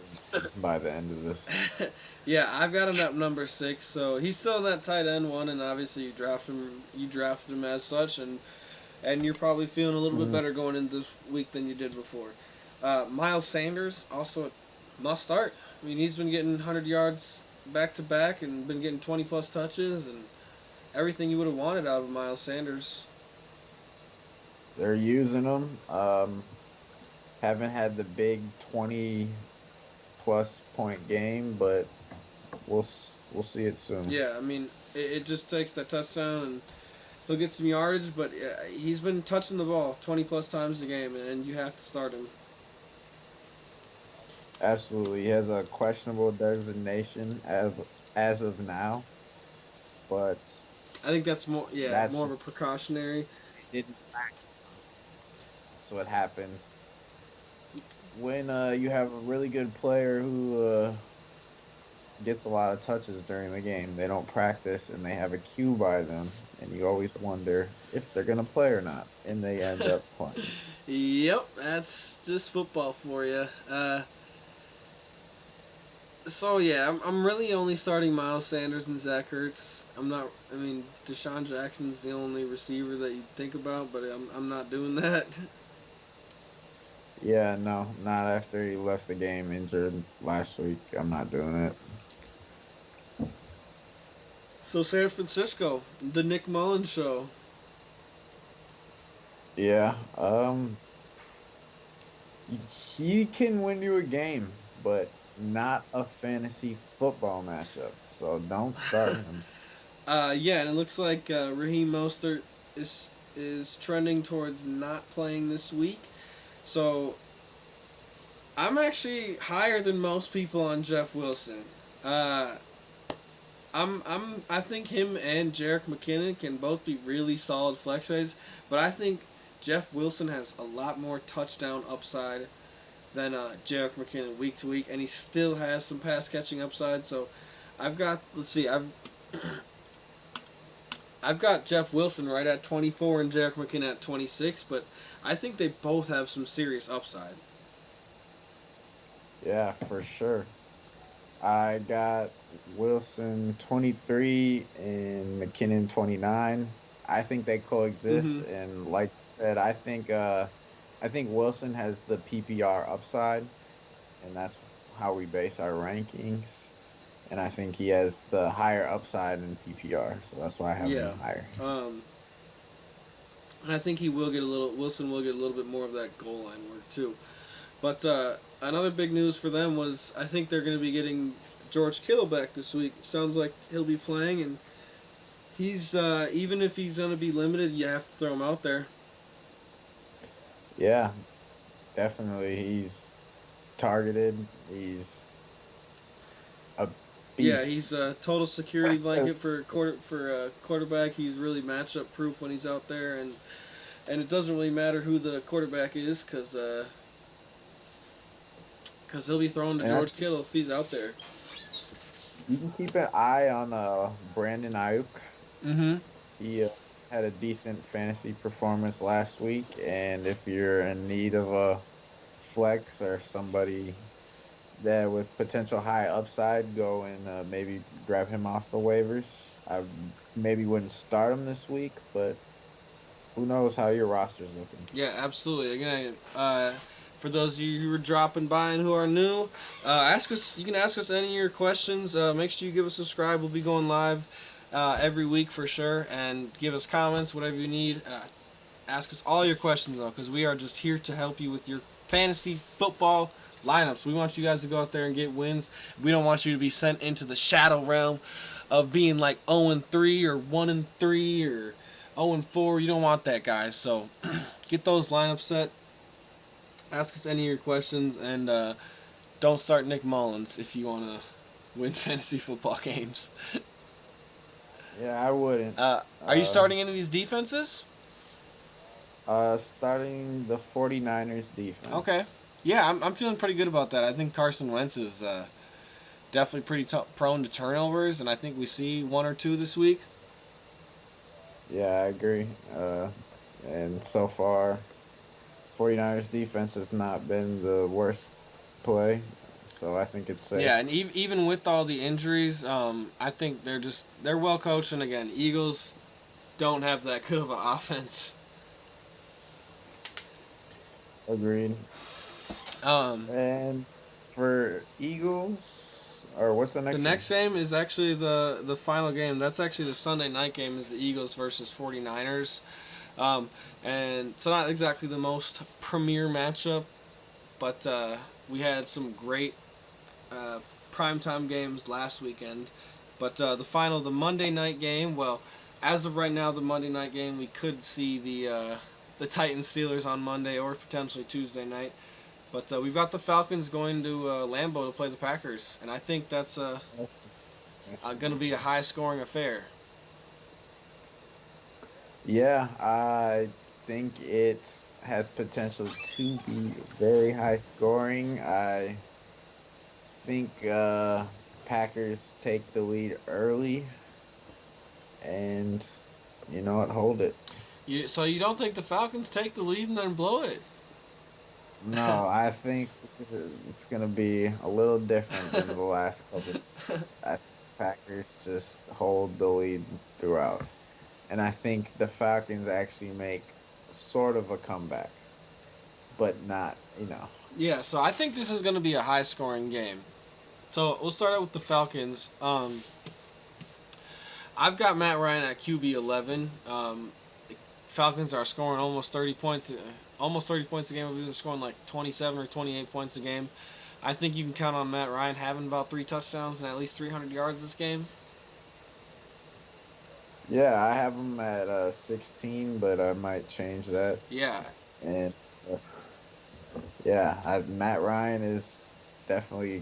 by the end of this. Yeah, I've got him at number 6, so he's still in that tight end one, and obviously you drafted him as such, and you're probably feeling a little bit Mm, better going into this week than you did before. Miles Sanders also must start. I mean, he's been getting 100 yards back to back and been getting 20 plus touches and everything you would have wanted out of Miles Sanders. they're using them. Haven't had the big 20+ point game, but we'll see it soon. Yeah, I mean, it just takes that touchdown and he'll get some yardage, but he's been touching the ball 20 plus times a game, and you have to start him. Absolutely, he has a questionable designation as of now, but I think that's more that's of a precautionary. they didn't practice him. That's what happens when you have a really good player who gets a lot of touches during the game. They don't practice and they have a cue by them, and you always wonder if they're gonna play or not, and they end up playing. Yep, that's just football for you. So yeah, I'm really only starting Miles Sanders and Zach Ertz. I'm not. I mean, Deshaun Jackson's the only receiver that you think about, but I'm not doing that. Yeah, no, not after he left the game injured last week. I'm not doing it. So San Francisco, the Nick Mullins show. Yeah, he can win you a game, but not a fantasy football matchup. So don't start him. Yeah, and it looks like Raheem Mostert is trending towards not playing this week. So I'm actually higher than most people on Jeff Wilson. Uh, I think him and Jerick McKinnon can both be really solid flex guys, but I think Jeff Wilson has a lot more touchdown upside than Jerick McKinnon week to week, and he still has some pass catching upside. So I've got Jeff Wilson right at 24 and Jerick McKinnon at 26, but I think they both have some serious upside. Yeah, for sure. I got Wilson 23 and McKinnon 29. I think they coexist, Mm-hmm. and like I said, I think Wilson has the PPR upside, and that's how we base our rankings. And I think he has the higher upside in PPR, so that's why I have him Yeah. higher. And I think Wilson will get a little bit more of that goal line work too. But another big news for them was I think they're going to be getting George Kittle back this week. Sounds like he'll be playing, and he's even if he's going to be limited, you have to throw him out there. Yeah, definitely. He's targeted. He's a Yeah, beast. he's a total security blanket for quarterback. He's really matchup proof when he's out there, and it doesn't really matter who the quarterback is because he'll be throwing to And George Kittle if he's out there. you can keep an eye on Brandon Ayuk. Mm-hmm. He had a decent fantasy performance last week, and if you're in need of a flex or somebody that with potential high upside, go and maybe grab him off the waivers. I maybe wouldn't start him this week, but who knows how your roster's looking. Yeah, absolutely. Again, for those of you who are dropping by and who are new, ask us. You can ask us any of your questions. Make sure you give us a subscribe. We'll be going live every week for sure, and give us comments, whatever you need. Ask us all your questions though, because we are just here to help you with your fantasy football lineups. We want you guys to go out there and get wins. We don't want you to be sent into the shadow realm of being like 0-3 or 1-3 or 0-4. You don't want that, guys. So get those lineups set. Ask us any of your questions, and don't start Nick Mullins if you want to win fantasy football games. Yeah, I wouldn't. Are you starting any of these defenses? Starting the 49ers defense. Okay. Yeah, I'm feeling pretty good about that. I think Carson Wentz is definitely pretty prone to turnovers, and I think we see one or two this week. Yeah, I agree. And so far, 49ers defense has not been the worst play. so I think it's safe. Yeah, and even with all the injuries, I think they're well coached. And again, Eagles don't have that good of an offense. Agreed. Um, And for Eagles, or what's the the next game? next game is actually the final game. That's actually the Sunday night game. Is the Eagles versus 49ers. Um, and so not exactly the most premier matchup, but we had some great uh, primetime games last weekend. But the Monday night game, well, as of right now, the Monday night game, we could see the Titans Steelers on Monday or potentially Tuesday night. But we've got the Falcons going to Lambeau to play the Packers, and I think that's going to be a high scoring affair. Yeah, I think it has potential to be very high scoring. I think Packers take the lead early and you know what, hold it. So you don't think the Falcons take the lead and then blow it? No, I think it's going to be a little different than the last couple weeks. I think Packers just hold the lead throughout. And I think the Falcons actually make sort of a comeback, but not, Yeah, so I think this is going to be a high scoring game. So we'll start out with the Falcons. I've got Matt Ryan at QB 11. The Falcons are scoring almost 30 points. Almost 30 points a game. We've been scoring like 27 or 28 points a game. I think you can count on Matt Ryan having about 3 touchdowns and at least 300 yards this game. Yeah, I have them at 16, but I might change that. Yeah, And uh, yeah, Matt Ryan is definitely,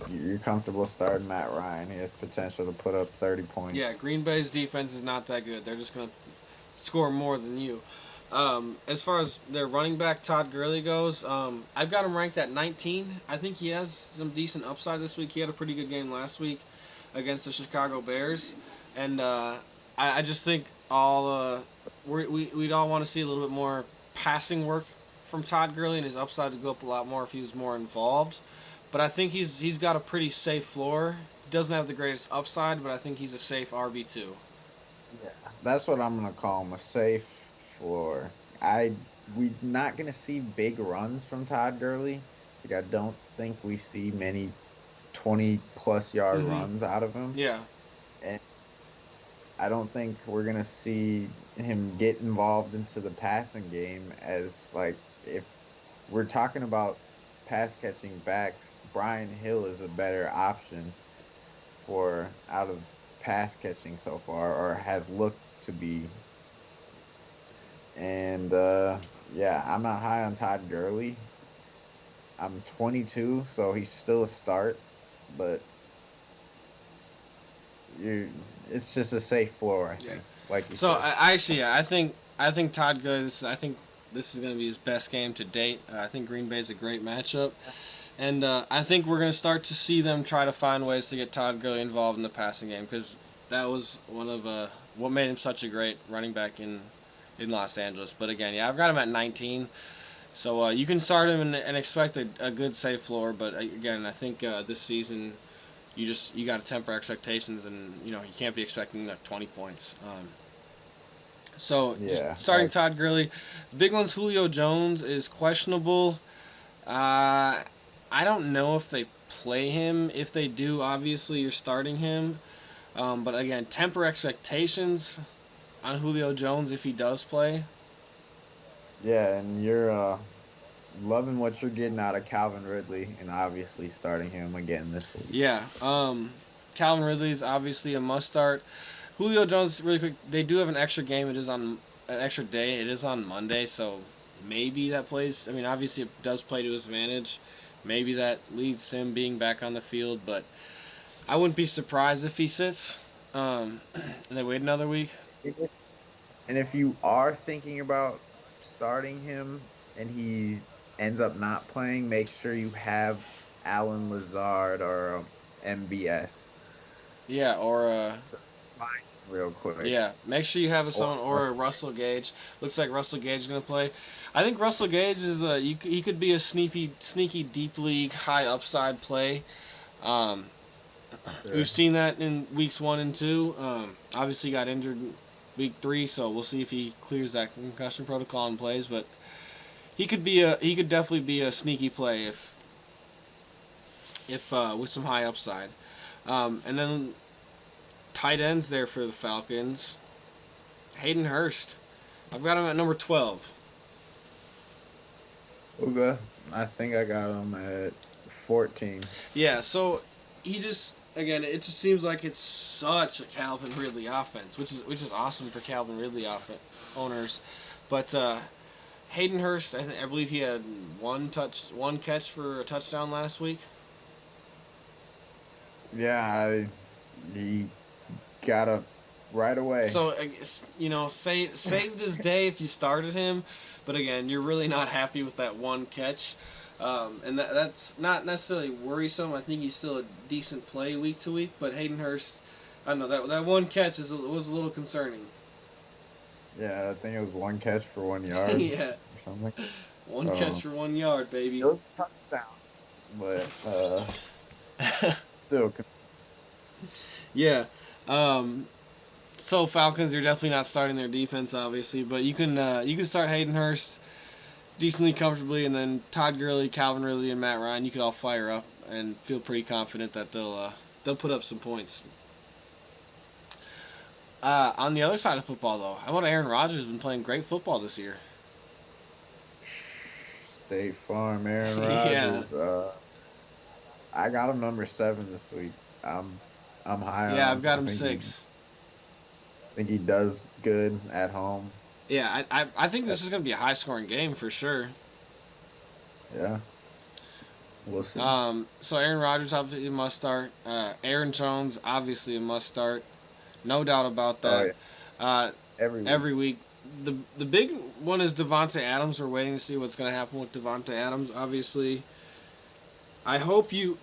you're comfortable starting Matt Ryan. He has potential to put up 30 yeah. points. Green Bay's defense is not that good. They're just gonna score more than you. As far as their running back Todd Gurley goes, I've got him ranked at 19. I think he has some decent upside this week. He had a pretty good game last week against the Chicago Bears, and I just think we'd all want to see a little bit more passing work from Todd Gurley, and his upside would go up a lot more if he was more involved. But I think he's got a pretty safe floor. He doesn't have the greatest upside, but I think he's a safe RB2. Yeah, that's what I'm gonna call him, a safe floor. We're not gonna see big runs from Todd Gurley. Like I don't think we see many 20 plus yard Mm-hmm. runs out of him. Yeah. And I don't think we're gonna see him get involved into the passing game as like if we're talking about pass catching backs, Brian Hill is a better option for out of pass catching so far, or has looked to be. And yeah, I'm not high on Todd Gurley. I'm 22, so he's still a start, but you it's just a safe floor, I Yeah. think, like you So said. I think Todd Gurley. I think this is going to be his best game to date. I think Green Bay is a great matchup, and I think we're going to start to see them try to find ways to get Todd Gurley involved in the passing game because that was one of what made him such a great running back in Los Angeles. But again, yeah, I've got him at 19. So you can start him and expect a good safe floor. But again, I think this season you got to temper expectations, and you can't be expecting like 20 points. So just Yeah, starting Todd Gurley, big one's Julio Jones is questionable. Uh, I don't know if they play him. If they do, obviously you're starting him. But again, temper expectations on Julio Jones if he does play. yeah, and you're loving what you're getting out of Calvin Ridley, and obviously starting him again this week. Yeah. Calvin Ridley is obviously a must start. Julio Jones, really quick, they do have an extra game. It is on an extra day. It is on Monday, so maybe that plays. I mean, obviously it does play to his advantage. Maybe that leads to him being back on the field, but I wouldn't be surprised if he sits. And they wait another week. And if you are thinking about starting him and he ends up not playing, make sure you have Alan Lazard or MBS. Yeah, or So fine. real quick. Yeah, make sure you have someone or Russell Gage. Looks like Russell Gage is going to play. I think Russell Gage is he could be a sneaky deep league high upside play. Um, Sure. we've seen that in weeks 1 and 2. Obviously got injured week 3, so we'll see if he clears that concussion protocol and plays. But he could definitely be a sneaky play if with some high upside. And then tight ends there for the Falcons. Hayden Hurst. I've got him at number 12. Okay. I think I got him at 14. Yeah, so he just again it just seems like it's such a Calvin Ridley offense, which is awesome for Calvin Ridley owners. But Hayden Hurst, I believe he had one catch for a touchdown last week. Yeah, he got up right away. So saved his day if you started him, but again, you're really not happy with that one catch, and that's not necessarily worrisome. I think he's still a decent play week to week, but Hayden Hurst, I don't know that one catch was a little concerning. Yeah, I think it was one catch for 1 yard. Yeah, or something. One catch for 1 yard, baby. It was a touchdown, but still. Yeah. So Falcons, you're definitely not starting their defense, obviously, but you can start Hayden Hurst decently comfortably, and then Todd Gurley, Calvin Ridley, and Matt Ryan. You could all fire up and feel pretty confident that they'll put up some points. On the other side of football, though, how about Aaron Rodgers? Has been playing great football this year. State Farm, Aaron Yeah. Rodgers. I got him number 7 this week. I'm high on Yeah, him. I've got I him think 6. I think he does good at home. Yeah, I think this is going to be a high-scoring game for sure. Yeah. We'll see. So Aaron Rodgers obviously a must start. Aaron Jones obviously a must start. No doubt about that. Oh, yeah. Every week. The big one is Devontae Adams. We're waiting to see what's going to happen with Devontae Adams. Obviously, I hope you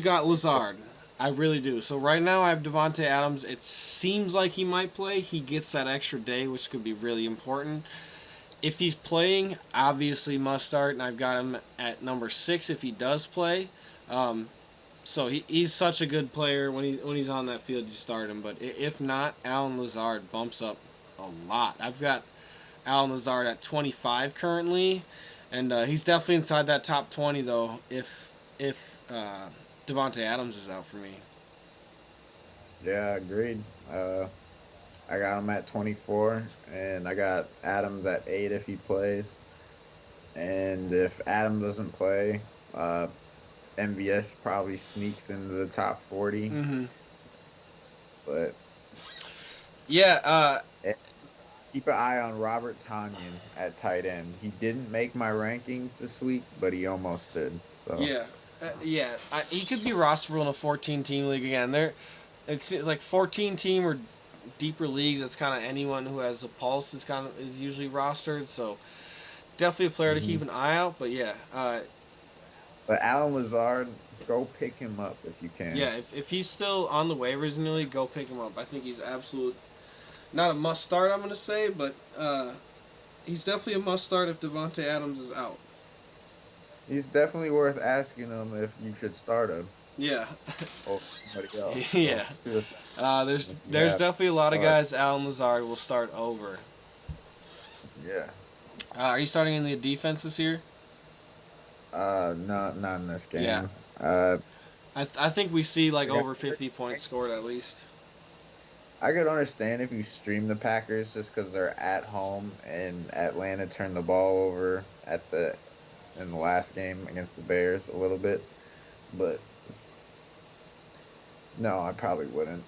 got Lazard. I really do. So right now I have Devontae Adams. It seems like he might play. He gets that extra day, which could be really important. If he's playing, obviously must start, and I've got him at number 6 if he does play. So he's such a good player. When he's on that field, you start him. But if not, Allen Lazard bumps up a lot. I've got Allen Lazard at 25 currently, and he's definitely inside that top 20 though. If Devontae Adams is out for me. Yeah, agreed. I got him at 24, and I got Adams at 8 if he plays. And if Adam doesn't play, MVS probably sneaks into the top 40. Mm-hmm. But yeah, keep an eye on Robert Tonyan at tight end. He didn't make my rankings this week, but he almost did. So yeah, he could be rosterable in a 14-team league again. It's like 14-team or deeper leagues. That's kind of anyone who has a pulse is usually rostered. So definitely a player to keep an eye out. But yeah, but Allen Lazard, go pick him up if you can. Yeah, if he's still on the waivers in the league, go pick him up. I think he's not a must start. I'm gonna say, but he's definitely a must start if Devontae Adams is out. He's definitely worth asking him if you should start him. Yeah. Or somebody else. Yeah. There's definitely a lot of guys Allen Lazard will start over. Yeah. Are you starting in the defense this year? Not in this game. Yeah. I think we see like over 50 points scored at least. I could understand if you stream the Packers just because they're at home and Atlanta turned the ball over in the last game against the Bears a little bit, but no, I probably wouldn't,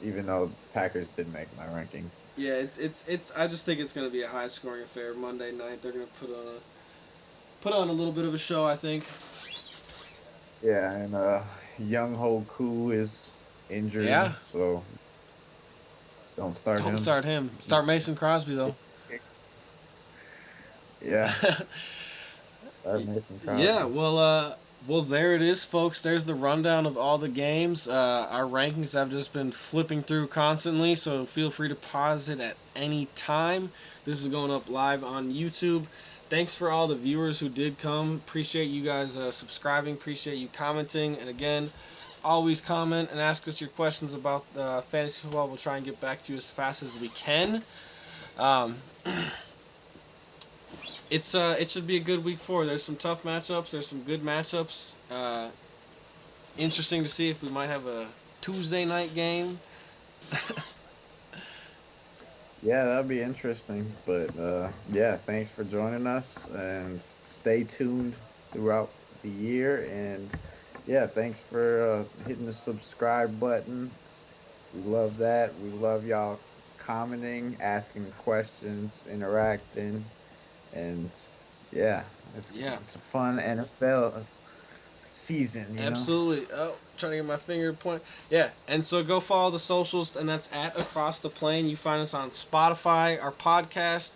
even though Packers did make my rankings. Yeah, it's. I just think it's going to be a high scoring affair Monday night. They're going to put on a little bit of a show, I think. Yeah, and Young Ho Koo is injured. Yeah. So don't start him. Don't start him. Start Mason Crosby though. Yeah. Start Mason Crosby. Yeah. Well, Well, there it is, folks. There's the rundown of all the games. Our rankings have just been flipping through constantly, so feel free to pause it at any time. This is going up live on YouTube. Thanks for all the viewers who did come. Appreciate you guys subscribing. Appreciate you commenting. And again, always comment and ask us your questions about fantasy football. We'll try and get back to you as fast as we can. Um, it should be a good week 4. There's some tough matchups. There's some good matchups. Interesting to see if we might have a Tuesday night game. Yeah, that'd be interesting. But yeah, thanks for joining us, and stay tuned throughout the year. And yeah, thanks for hitting the subscribe button. We love that. We love y'all commenting, asking questions, interacting, and yeah, it's a fun NFL season. Absolutely. Oh, trying to get my finger to point. Yeah, and so go follow the socials, and that's at Across the Plane. You find us on Spotify, our podcast.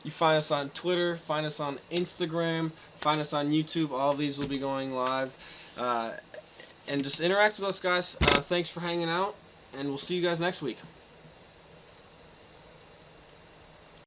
You find us on Twitter, find us on Instagram, find us on YouTube. All of these will be going live. And just interact with us, guys. Thanks for hanging out, and we'll see you guys next week.